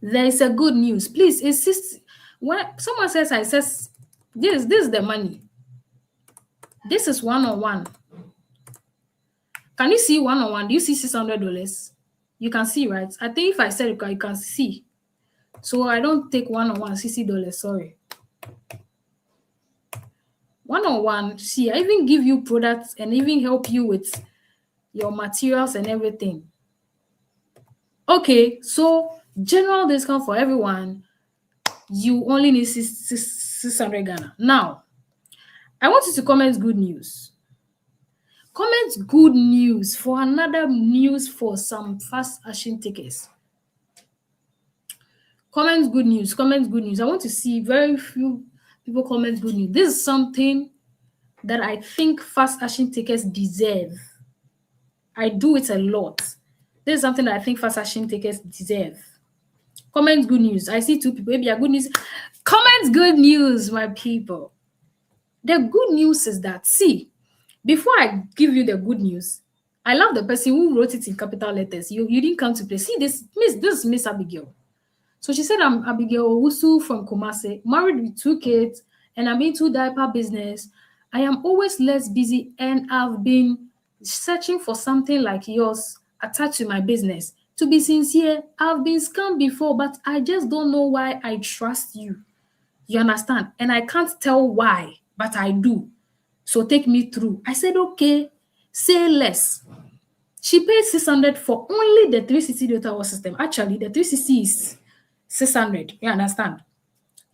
There is a good news. Please insist. When someone says, this is the money. This is one-on-one. Can you see one-on-one? Do you see $600? You can see, right? I think if I said it, you can see. So I don't take one-on-one $60. Sorry. One-on-one, see, I even give you products and even help you with your materials and everything. Okay, so general discount for everyone. You only need 600 Ghana. Now, I want you to comment good news. Comment good news for another news for some fast action tickets. Comment good news. Comment good news. I want to see very few people comment good news. This is something that I think fast action tickets deserve. I do it a lot. This is something that I think fast action tickets deserve. Comment good news. I see two people. Maybe a good news. Comment good news, my people. The good news is that, see, before I give you the good news, I love the person who wrote it in capital letters. You didn't come to play. See, this is Miss Abigail. So she said, I'm Abigail Owusu from Kumasi, married with 2 kids, and I'm into diaper business. I am always less busy, and I've been searching for something like yours attached to my business. To be sincere, I've been scammed before, but I just don't know why I trust you. You understand? And I can't tell why, but I do. So take me through. I said, okay, say less. She paid 600 for only the 360 data water system. Actually, the 360 is 600. You understand?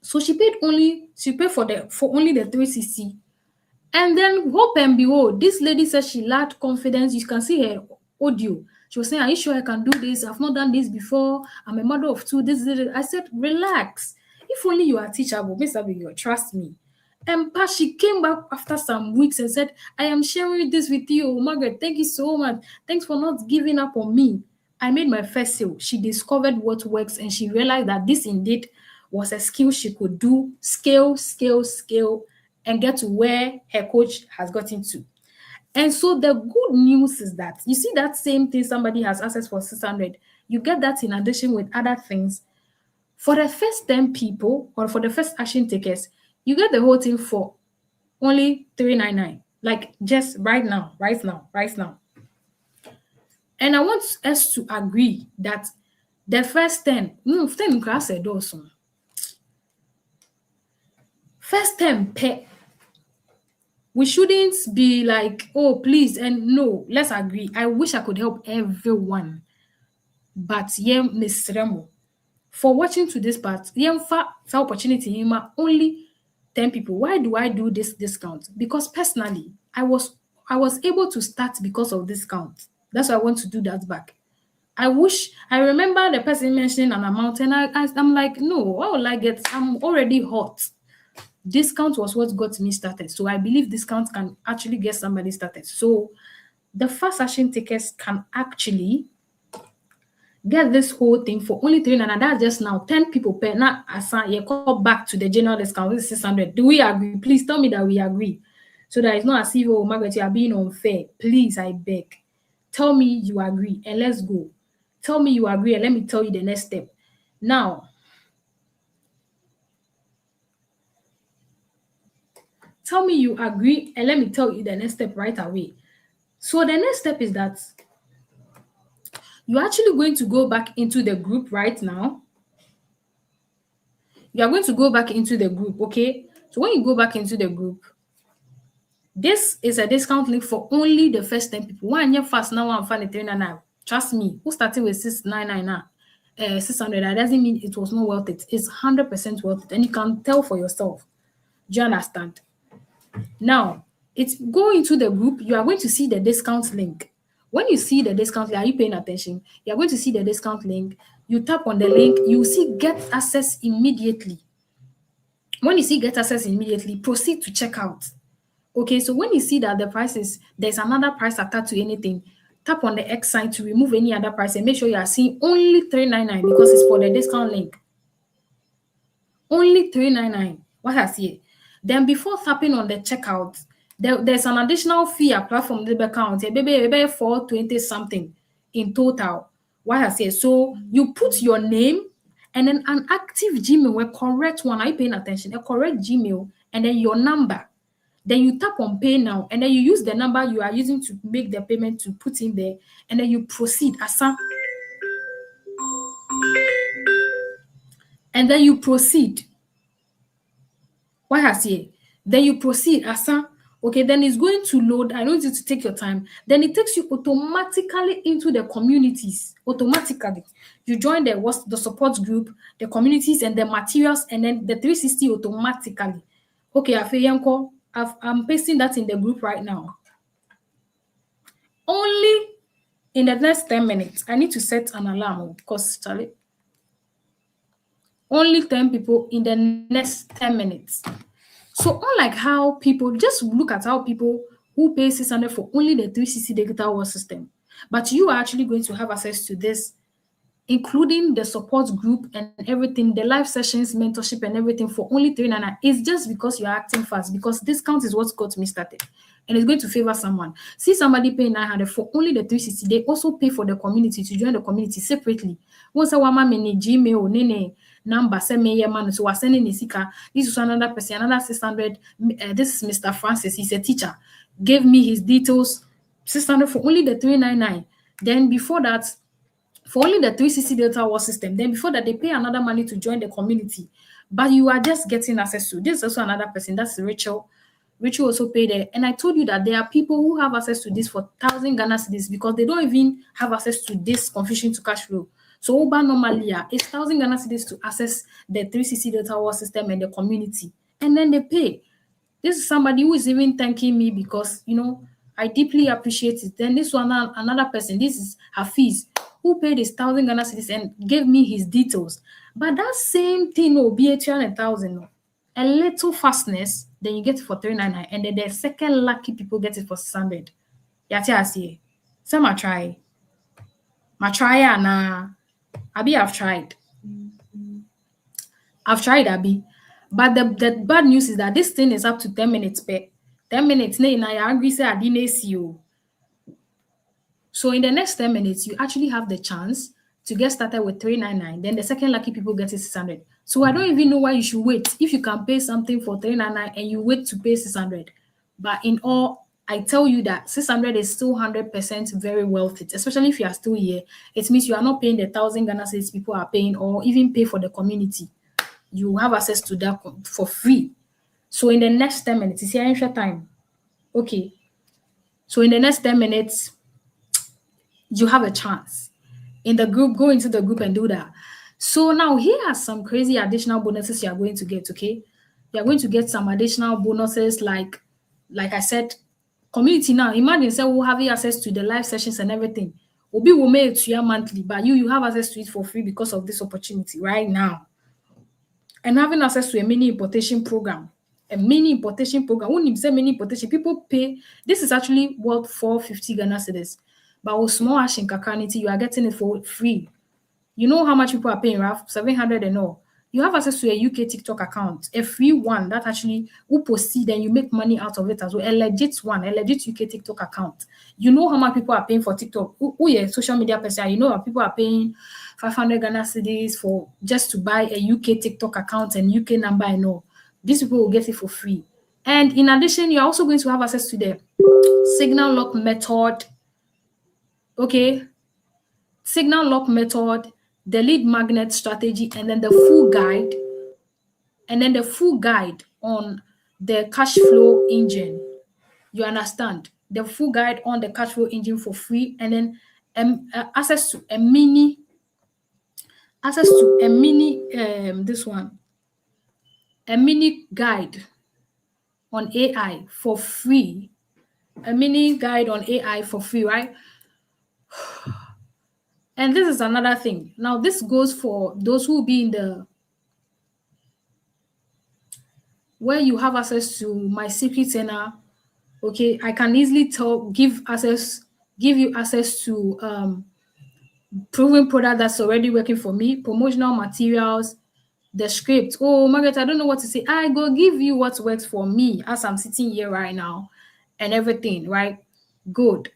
So she paid for only the 360. And then hope and behold, this lady said she lacked confidence. You can see her audio. She was saying, are you sure I can do this? I've not done this before. I'm a mother of 2. This. I said, relax. If only you are teachable, Miss Abigail, trust me. And she came back after some weeks and said, I am sharing this with you, Margaret. Thank you so much. Thanks for not giving up on me. I made my first sale. She discovered what works, and she realized that this indeed was a skill she could do, scale, and get to where her coach has gotten to. And so the good news is that, you see that same thing somebody has access for 600. You get that in addition with other things. For the first 10 people, or for the first action tickets, you get the whole thing for only 399. Like just right now. And I want us to agree that the first 10, first 10 pay. We shouldn't be like, oh, please, and no, let's agree. I wish I could help everyone. But yeah, Miss Remo, for watching to this part, opportunity only 10 people. Why do I do this discount? Because personally, I was able to start because of discount. That's why I want to do that back. I remember the person mentioning an amount, and I'm like, no, why would I get? I'm already hot. Discount was what got me started. So I believe discount can actually get somebody started. So the fast action tickets can actually get this whole thing for only 399. That's just now 10 people per now. You call back to the general discount. This is 600. Do we agree? Please tell me that we agree. So that it's not as if, oh, Margaret, you are being unfair. Please, I beg. Tell me you agree and let's go. Tell me you agree and let me tell you the next step. Now, tell me you agree and let me tell you the next step right away. So the next step is that you're actually going to go back into the group right now. You are going to go back into the group, okay? So when you go back into the group, this is a discount link for only the first 10 people. One year fast now, one find 399. Trust me, who started with 699 now? 600, that doesn't mean it was not worth it. It's 100% worth it, and you can tell for yourself. Do you understand? Now, it's go into the group. You are going to see the discount link. When you see the discount link, are you paying attention? You are going to see the discount link. You tap on the link. You see get access immediately. When you see get access immediately, proceed to checkout. Okay, so when you see that the price is, there's another price attached to anything, tap on the X sign to remove any other price and make sure you are seeing only $399 because it's for the discount link. Only $399. What I see. Then before tapping on the checkout, there's an additional fee applied from the account. Maybe 420 something in total. What I say. So you put your name and then an active Gmail, a correct one. Are you paying attention? A correct Gmail and then your number. Then you tap on pay now and then you use the number you are using to make the payment to put in there and then you proceed. And then you proceed. What has here? Then you proceed. Okay, then it's going to load. I want you to take your time. Then it takes you automatically into the communities. Automatically. You join the support group, the communities, and the materials, and then the 360 automatically. Okay, I'm pasting that in the group right now. Only in the next 10 minutes. I need to set an alarm because, Charlie, only 10 people in the next 10 minutes. So unlike how people, just look at how people who pay 600 for only the 360 digital war system, but you are actually going to have access to this, including the support group and everything, the live sessions, mentorship and everything for only $399. It's just because you're acting fast, because discount is what got me started. And it's going to favor someone. See somebody paying 900 for only the 360. They also pay for the community to join the community separately. Once a woman many Gmail, nene, number, send me man, so we're sending Nisika. This is another person, another 600. This is Mr. Francis. He's a teacher. Gave me his details, 600 for only the 399. Then before that, for only the 360 Delta War system. Then before that, they pay another money to join the community. But you are just getting access to this. Is also another person. That's Rachel. Rachel also paid there. And I told you that there are people who have access to this for 1,000 Ghana cedis because they don't even have access to this Confusion to Cashfloow. So Oba normally it's 1,000 Ghana cedis to access the 360 Delta War system and the community. And then they pay. This is somebody who is even thanking me because, I deeply appreciate it. Then this one, another person, this is Hafiz, who paid his 1,000 Ghana cedis and gave me his details. But that same thing will be 1,000. A little fastness, then you get it for 399, and then the second lucky people get it for 600. Yati asi. Some I try. Ma try and Abi I've tried. I've tried Abi. But the bad news is that this thing is up to 10 minutes per 10 minutes. I agree say I didn't see you. So in the next 10 minutes, you actually have the chance to get started with 399. Then the second lucky people get it 600. So I don't even know why you should wait if you can pay something for 399 and you wait to pay 600. But in all, I tell you that 600 is still 100% very worth it, especially if you are still here. It means you are not paying the 1,000 Ghana cedis people are paying or even pay for the community. You have access to that for free. So in the next 10 minutes, it's your time. Okay. So in the next 10 minutes, you have a chance. In the group, go into the group and do that. So now here are some crazy additional bonuses you are going to get, okay? You are going to get some additional bonuses like I said, community now. Imagine say we'll have access to the live sessions and everything. Obi will make it to you monthly, but you have access to it for free because of this opportunity right now. And having access to a mini importation program. A mini importation program. When you say mini importation, people pay. This is actually worth 450 Ghana cedis. But with small ash in Kakanity, you are getting it for free. You know how much people are paying, Raf? 700 and all. You have access to a UK TikTok account, a free one that actually will proceed and you make money out of it as well. A legit one, a legit UK TikTok account. You know how much people are paying for TikTok. Who yeah, social media person, you know how people are paying 500 Ghana cedis for just to buy a UK TikTok account and UK number and all. These people will get it for free. And in addition, you're also going to have access to the signal lock method. Okay. Signal lock method, the lead magnet strategy, and then the full guide. And then the full guide on the cash flow engine. You understand? The full guide on the cash flow engine for free, and then access to a mini this one, a mini guide on AI for free. A mini guide on AI for free, right? And this is another thing. Now, this goes for those who will be in the where you have access to my secret center. Okay, I can easily give you access to proven product that's already working for me, promotional materials, the script. Oh, Margaret, I don't know what to say. I go give you what works for me as I'm sitting here right now and everything, right? Good.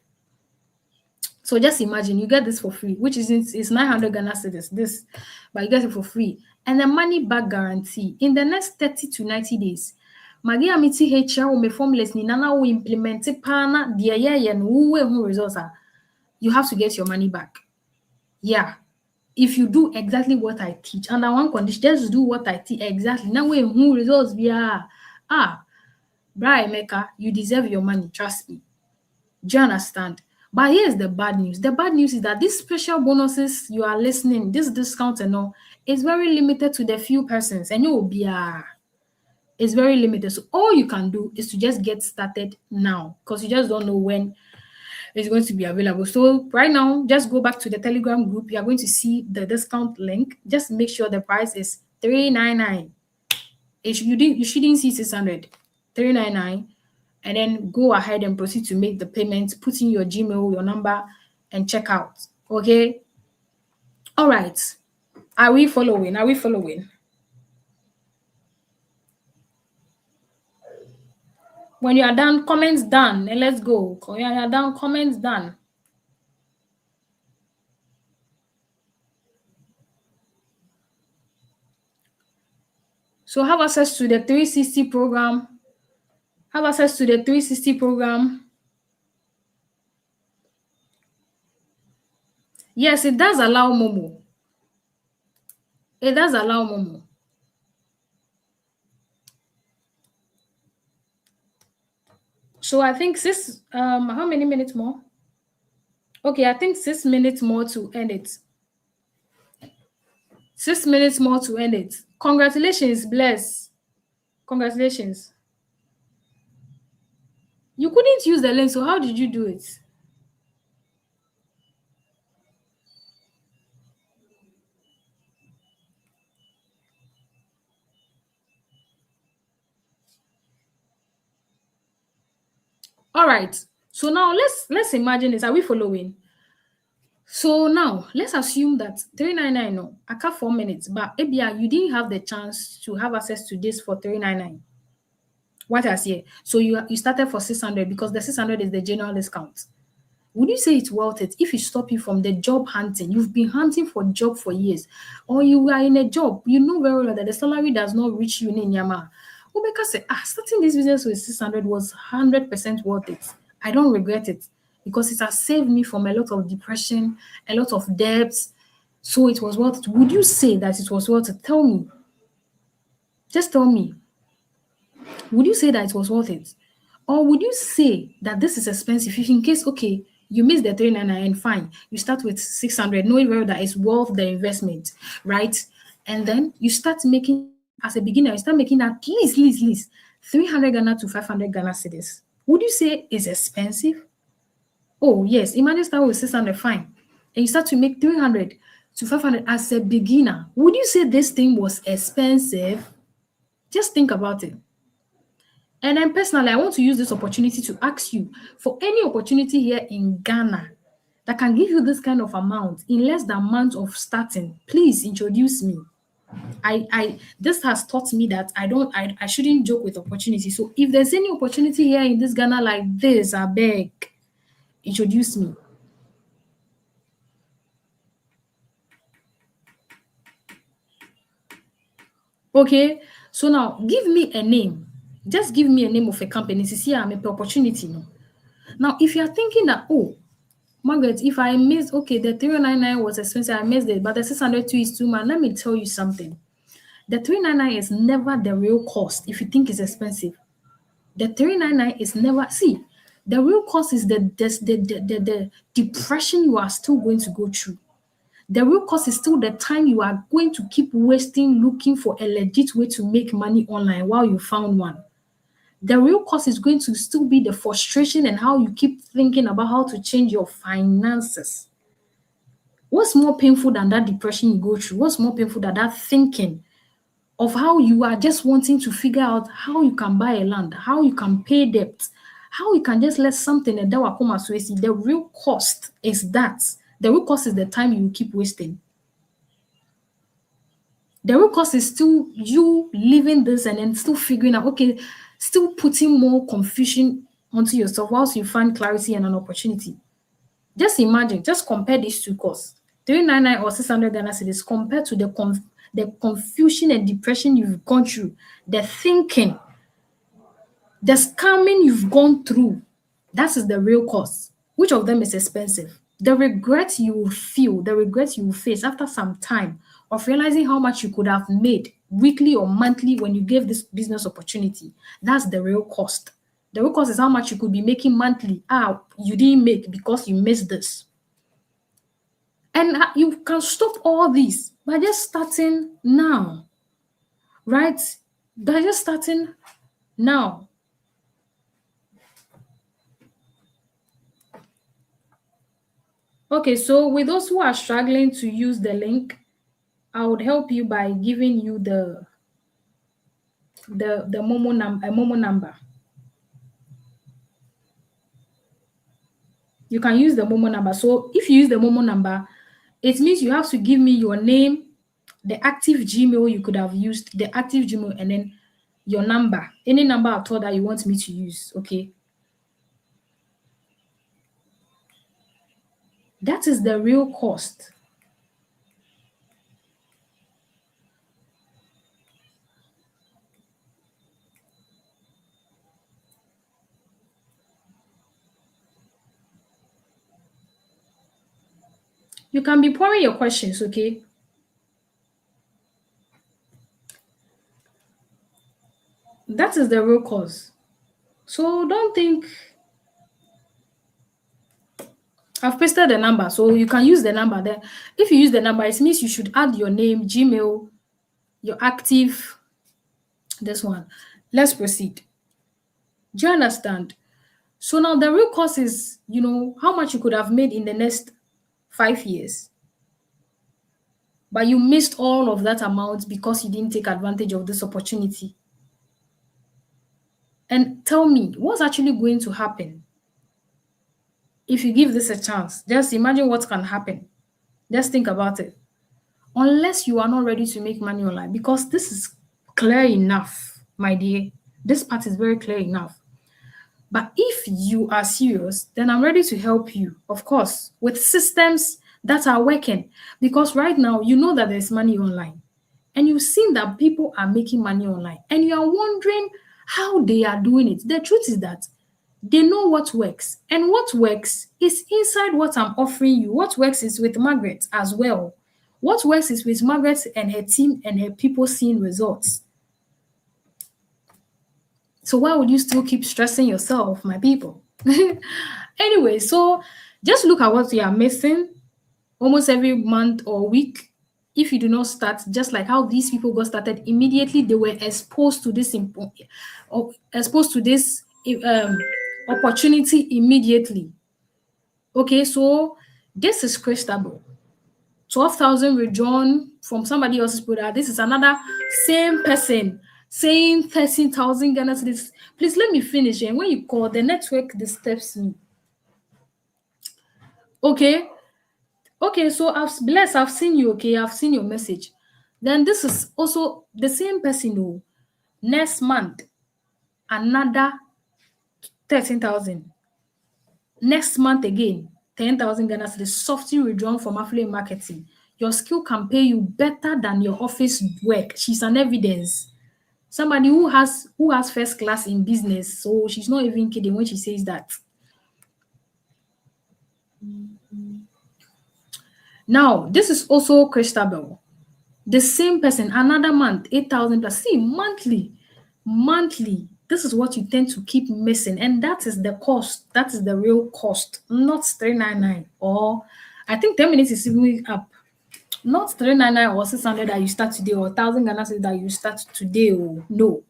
So just imagine you get this for free, which is 900 Ghana cedis, this, but you get it for free. And the money back guarantee in the next 30 to 90 days. Magi amiti HR will formulas ni nana will implement it pana the and who results are. You have to get your money back. Yeah. If you do exactly what I teach, under one condition, just do what I teach exactly. Now when who results be Bra Emeka, you deserve your money, trust me. Do you understand? But here's the bad news. The bad news is that these special bonuses you are listening, this discount and all, is very limited to the few persons. And you will be it's very limited. So all you can do is to just get started now, because you just don't know when it's going to be available. So right now, just go back to the Telegram group. You are going to see the discount link. Just make sure the price is $399. You shouldn't see 600. $399. And then go ahead and proceed to make the payment, put in your Gmail, your number, and check out. Okay? All right. Are we following? Are we following? When you are done, comments done. And let's go. When you are done, comments done. So have access to the 360 program. Have access to the 360 program. Yes, it does allow Momo. It does allow Momo. So I think how many minutes more? Okay, I think 6 minutes more to end it. 6 minutes more to end it. Congratulations, Bless. Congratulations. You couldn't use the link, so how did you do it? All right. So now let's imagine this. Are we following? So now let's assume that 399 no, I cut 4 minutes, but maybe you didn't have the chance to have access to this for 399. What I say? So you started for 600 because the 600 is the general discount. Would you say it's worth it if you stop you from the job hunting? You've been hunting for a job for years, or you are in a job, you know very well that the salary does not reach you in Yama. Obeka say, starting this business with 600 was 100% worth it. I don't regret it because it has saved me from a lot of depression, a lot of debts. So it was worth it. Would you say that it was worth it? Tell me. Just tell me. Would you say that it was worth it? Or would you say that this is expensive? If in case, okay, you miss the 399 and fine, you start with 600, knowing well that it's worth the investment, right? And then you start making, as a beginner, you start making at least 300 Ghana to 500 Ghana cedis. Would you say it's expensive? Oh, yes. Imagine start with 600, fine. And you start to make 300 to 500 as a beginner. Would you say this thing was expensive? Just think about it. And then personally, I want to use this opportunity to ask you for any opportunity here in Ghana that can give you this kind of amount in less than a month of starting. Please introduce me. This has taught me that I shouldn't joke with opportunity. So if there's any opportunity here in this Ghana like this, I beg, introduce me. Okay, so now give me a name. Just give me a name of a company. See, I'm a opportunity. No. Now, if you're thinking that, oh, Margaret, if I missed, okay, the 399 was expensive, I missed it, but the 602 is too much. Let me tell you something. The 399 is never the real cost if you think it's expensive. The 399 is never, see, the real cost is the depression you are still going to go through. The real cost is still the time you are going to keep wasting looking for a legit way to make money online while you found one. The real cost is going to still be the frustration and how you keep thinking about how to change your finances. What's more painful than that depression you go through? What's more painful than that thinking of how you are just wanting to figure out how you can buy a land, how you can pay debt, how you can just let something and that will come as well? The real cost is that. The real cost is the time you keep wasting. The real cost is still you living this and then still figuring out, okay, still putting more confusion onto yourself whilst you find clarity and an opportunity. Just imagine, just compare these two costs. 399 or 600 Ghana cedis compared to the confusion and depression you've gone through, the thinking, the scamming you've gone through. That is the real cost. Which of them is expensive? The regret you will feel, the regret you will face after some time of realizing how much you could have made weekly or monthly when you gave this business opportunity. That's the real cost. The real cost is how much you could be making monthly. You didn't make because you missed this. And you can stop all this by just starting now, right? By just starting now. Okay, so with those who are struggling to use the link, I would help you by giving you the Momo number. You can use the Momo number. So if you use the Momo number, it means you have to give me your name, the active Gmail you could have used, the active Gmail, and then your number, any number at all that you want me to use, okay? That is the real cost. You can be pouring your questions, okay? That is the real cause. So don't think I've pasted the number, so you can use the number there. If you use the number, it means you should add your name, Gmail, your active, this one. Let's proceed. Do you understand? So now the real cost is, how much you could have made in the next 5 years. But you missed all of that amount because you didn't take advantage of this opportunity. And tell me, what's actually going to happen if you give this a chance? Just imagine what can happen. Just think about it. Unless you are not ready to make money online, because this is clear enough, my dear. This part is very clear enough. But if you are serious, then I'm ready to help you, of course, with systems that are working. Because right now, you know that there's money online. And you've seen that people are making money online. And you are wondering how they are doing it. The truth is that they know what works. And what works is inside what I'm offering you. What works is with Margaret as well. What works is with Margaret and her team and her people seeing results. So why would you still keep stressing yourself, my people? Anyway, so just look at what you are missing almost every month or week. If you do not start, just like how these people got started, immediately they were exposed to this opportunity immediately. Okay, so this is Cristobal. 12,000 withdrawn from somebody else's product. This is another same person saying 13,000 Ghana cedis. Please let me finish. And when you call, the network disturbs me. Okay. Okay, so I've seen you, okay? I've seen your message. Then this is also the same person who next month another 13,000. Next month again, 10,000 Ghana cedis softly withdrawn from affiliate marketing. Your skill can pay you better than your office work. She's an evidence. Somebody who has first class in business, so she's not even kidding when she says that. Now, this is also Christabel. The same person, another month, 8,000 plus. See, monthly. This is what you tend to keep missing, and that is the cost. That is the real cost, not 399 or I think 10 minutes is even up. Not 399 or 600 that you start today or 1,000 Ghana cedis that you start today. Oh, no.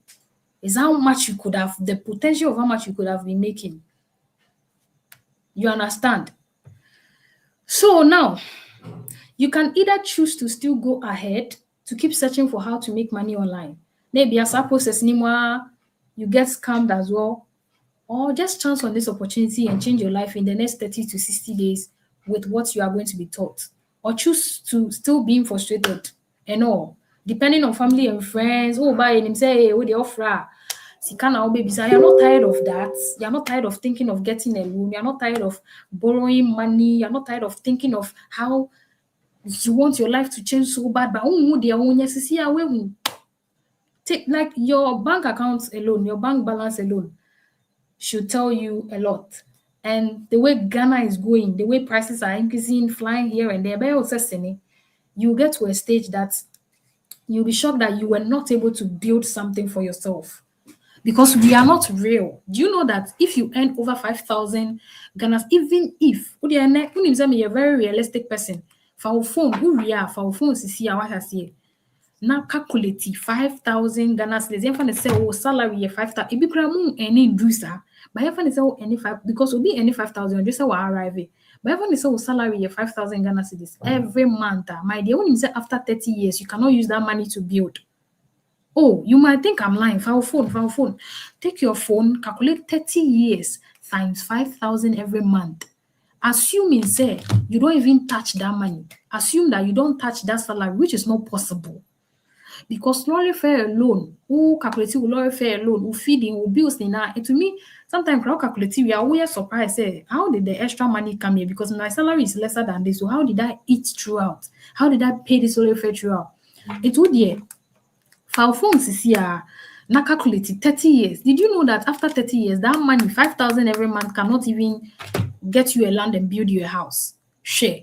It's how much you could have, the potential of how much you could have been making. You understand? So now, you can either choose to still go ahead to keep searching for how to make money online. Maybe as a process anymore, you get scammed as well, or just chance on this opportunity and change your life in the next 30 to 60 days with what you are going to be taught, or choose to still being frustrated and all, depending on family and friends. Oh, buy and say, hey, what they offer? You're not tired of that. You're not tired of thinking of getting a loan. You're not tired of borrowing money. You're not tired of thinking of how you want your life to change so bad, but take like your bank accounts alone, your bank balance alone should tell you a lot. And the way Ghana is going, the way prices are increasing, flying here and there, you get to a stage that you'll be shocked that you were not able to build something for yourself. Because we are not real. Do you know that if you earn over 5,000 Ghana, even if you're a very realistic person, for phone, who we are, for phone, see what I say. Now calculate 5,000 Ghana cedis. If I say oh salary 5,000, it be cramun any inducer. But if I say oh any 5 because will be any 5,000, just say arrive. But if I say oh salary 5,000 Ghana cedis every month, my dear, when you say after 30 years, you cannot use that money to build. Oh, you might think I'm lying. File phone. Take your phone, calculate 30 years times 5,000 every month. Assuming, say, you don't even touch that money. Assume that you don't touch that salary, which is not possible. Because lorry fare alone, who calculate lorry fare alone, who feeding, who bills, and to me, sometimes crowd calculate, we are always surprised, say, how did the extra money come here? Because my salary is lesser than this. So how did I eat throughout? How did I pay this lorry fare throughout? It would, yeah. For phones is here, now calculated 30 years. Did you know that after 30 years, that money, 5,000 every month, cannot even get you a land and build you a house? Share.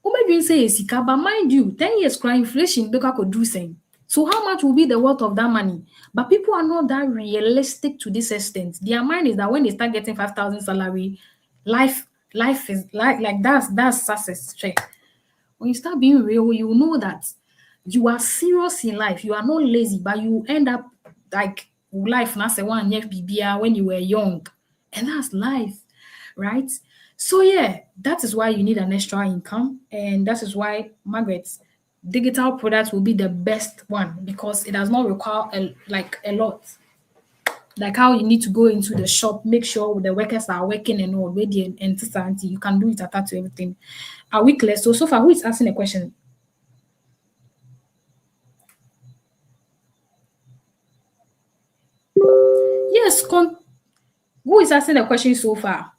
Or maybe you say, but mind you, 10 years cry inflation, Beka could do same. So how much will be the worth of that money? But people are not that realistic to this extent. Their mind is that when they start getting 5,000 salary, life is like that's success. Check. When you start being real, you know that you are serious in life. You are not lazy, but you end up like life na say one BBR when you were young. And that's life, right? So yeah, that is why you need an extra income. And that is why Margaret's digital products will be the best one because it does not require a lot. Like how you need to go into the shop, make sure the workers are working and all, ready and society. You can do it attached to everything. Are we clear? So far, who is asking a question? Yes, who is asking the question so far?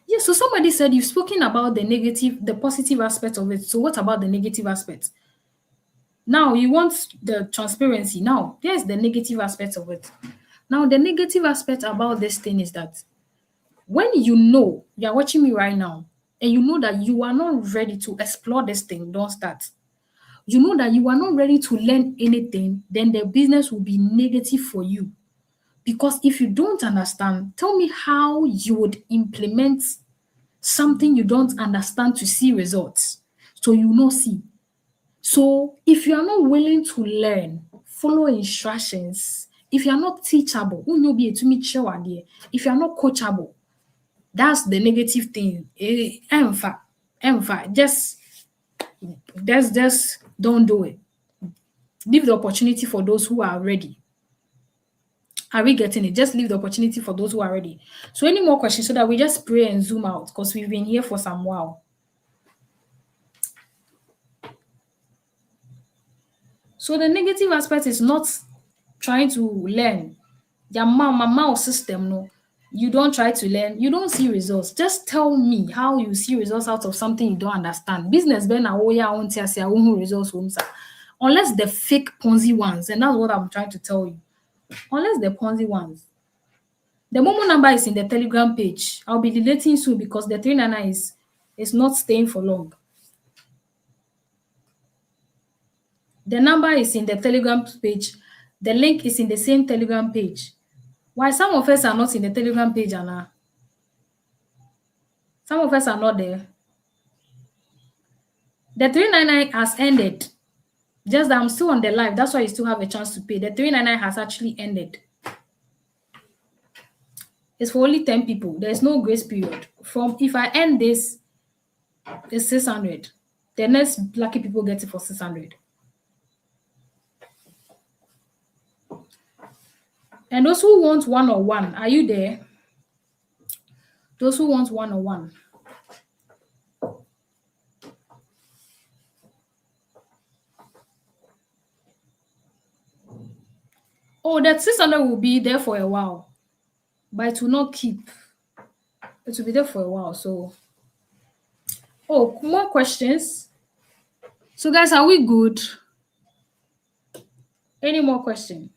Yes, so somebody said you've spoken about the positive aspect of it. So what about the negative aspect? Now you want the transparency. Now, there's the negative aspect of it. Now, the negative aspect about this thing is that when you know you're watching me right now and you know that you are not ready to explore this thing, don't start. You know that you are not ready to learn anything, then the business will be negative for you. Because if you don't understand, tell me how you would implement something you don't understand to see results. So you not see. So if you are not willing to learn, follow instructions, if you are not teachable, if you are not coachable, that's the negative thing. Just don't do it. Leave the opportunity for those who are ready. Are we getting it? Just leave the opportunity for those who are ready. So any more questions so that we just pray and zoom out because we've been here for some while. So the negative aspect is not trying to learn. Your mama system, no. You don't try to learn, you don't see results. Just tell me how you see results out of something you don't understand. Business ben na wo ya won tia se results won sa. Unless the fake Ponzi ones, and that's what I'm trying to tell you. Unless the Ponzi ones. The Momo number is in the Telegram page. I'll be deleting soon because the 399 is not staying for long. The number is in the Telegram page. The link is in the same Telegram page. Why some of us are not in the Telegram page, Anna? Some of us are not there. The 399 has ended. Just that I'm still on the live. That's why you still have a chance to pay. The 399 has actually ended. It's for only 10 people. There's no grace period. From if I end this, it's 600. The next lucky people get it for 600. And those who want one-on-one, are you there? Those who want one-on-one. Oh, that 600 will be there for a while, but it will not keep. It will be there for a while. So, oh, more questions. So, guys, are we good? Any more questions?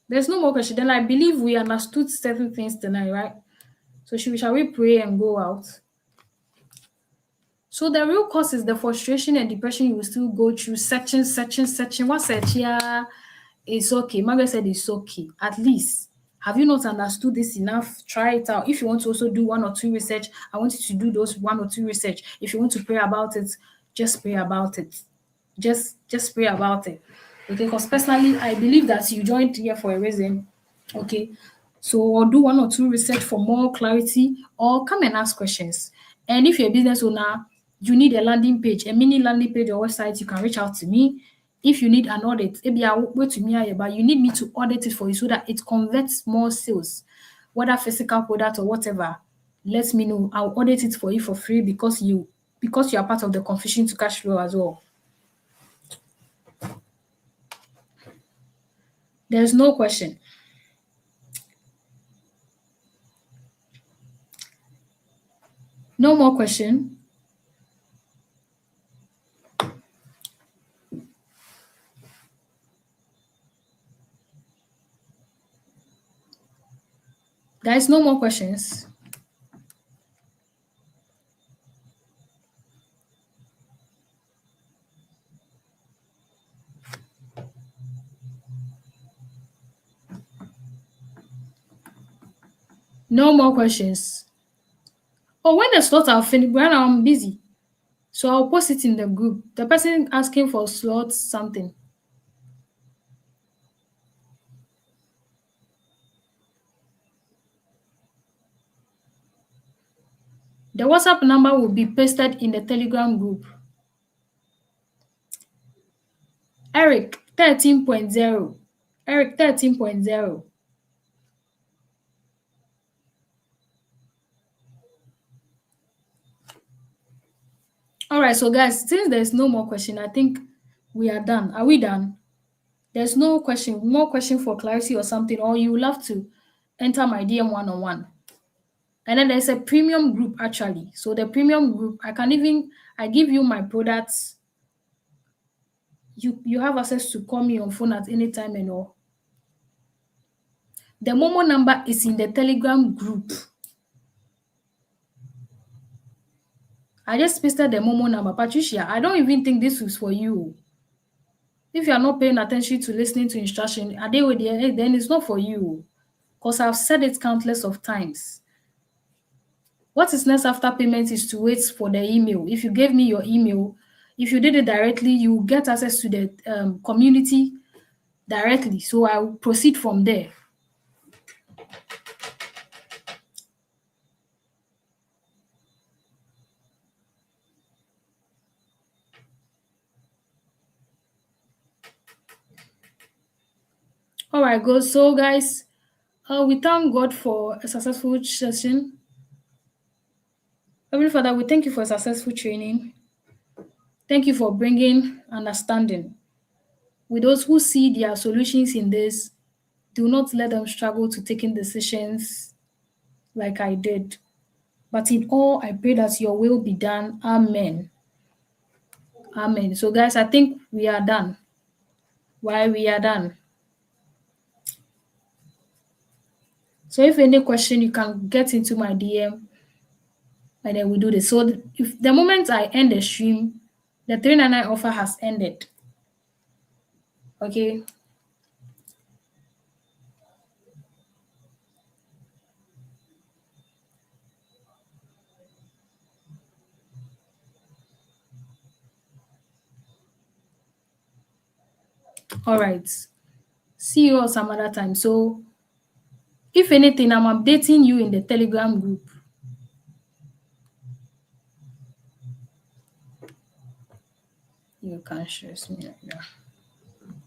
There's no more question. Then I believe we understood certain things tonight, right? So shall we pray and go out? So the real cause is the frustration and depression you will still go through, searching. What search? Yeah, it's okay. Margaret said it's okay. At least, have you not understood this enough? Try it out. If you want to also do 1 or 2 research, I want you to do those 1 or 2 research. If you want to pray about it, just pray about it. Just pray about it. Okay, because personally, I believe that you joined here for a reason. Okay, so or do 1 or 2 research for more clarity, or come and ask questions. And if you're a business owner, you need a landing page, a mini landing page or website, you can reach out to me. If you need an audit, maybe I'll wait to me, but you need me to audit it for you so that it converts more sales, whether physical product or whatever. Let me know. I'll audit it for you for free because you are part of the Confusion to Cashfloow as well. There's no question. No more question. Guys, no more questions. No more questions. Oh, when the slots are finished, when I'm busy. So I'll post it in the group. The person asking for slots, something. The WhatsApp number will be pasted in the Telegram group. Eric 13.0. Eric 13.0. All right, so guys, since there's no more question, I think we are done. Are we done? There's no question, more question for clarity or something, or you will have to enter my DM one-on-one. And then there's a premium group actually. So the premium group, I give you my products. You have access to call me on phone at any time and all. The Momo number is in the Telegram group. I just pasted the Momo number. Patricia, I don't even think this was for you. If you are not paying attention to listening to instruction, then it's not for you. Because I've said it countless of times. What is next after payment is to wait for the email. If you gave me your email, if you did it directly, you get access to the community directly. So I'll proceed from there. right, good. So, guys, we thank God for a successful session. Heavenly Father, we thank you for a successful training. Thank you for bringing understanding. With those who see their solutions in this, do not let them struggle to taking decisions like I did. But in all, I pray that your will be done. Amen. Amen. So, guys, I think we are done. Why we are done? So, if any question, you can get into my DM, and then we do this. So, if the moment I end the stream, the 399 offer has ended. Okay. All right. See you all some other time. So, if anything, I'm updating you in the Telegram group. You can share me like that.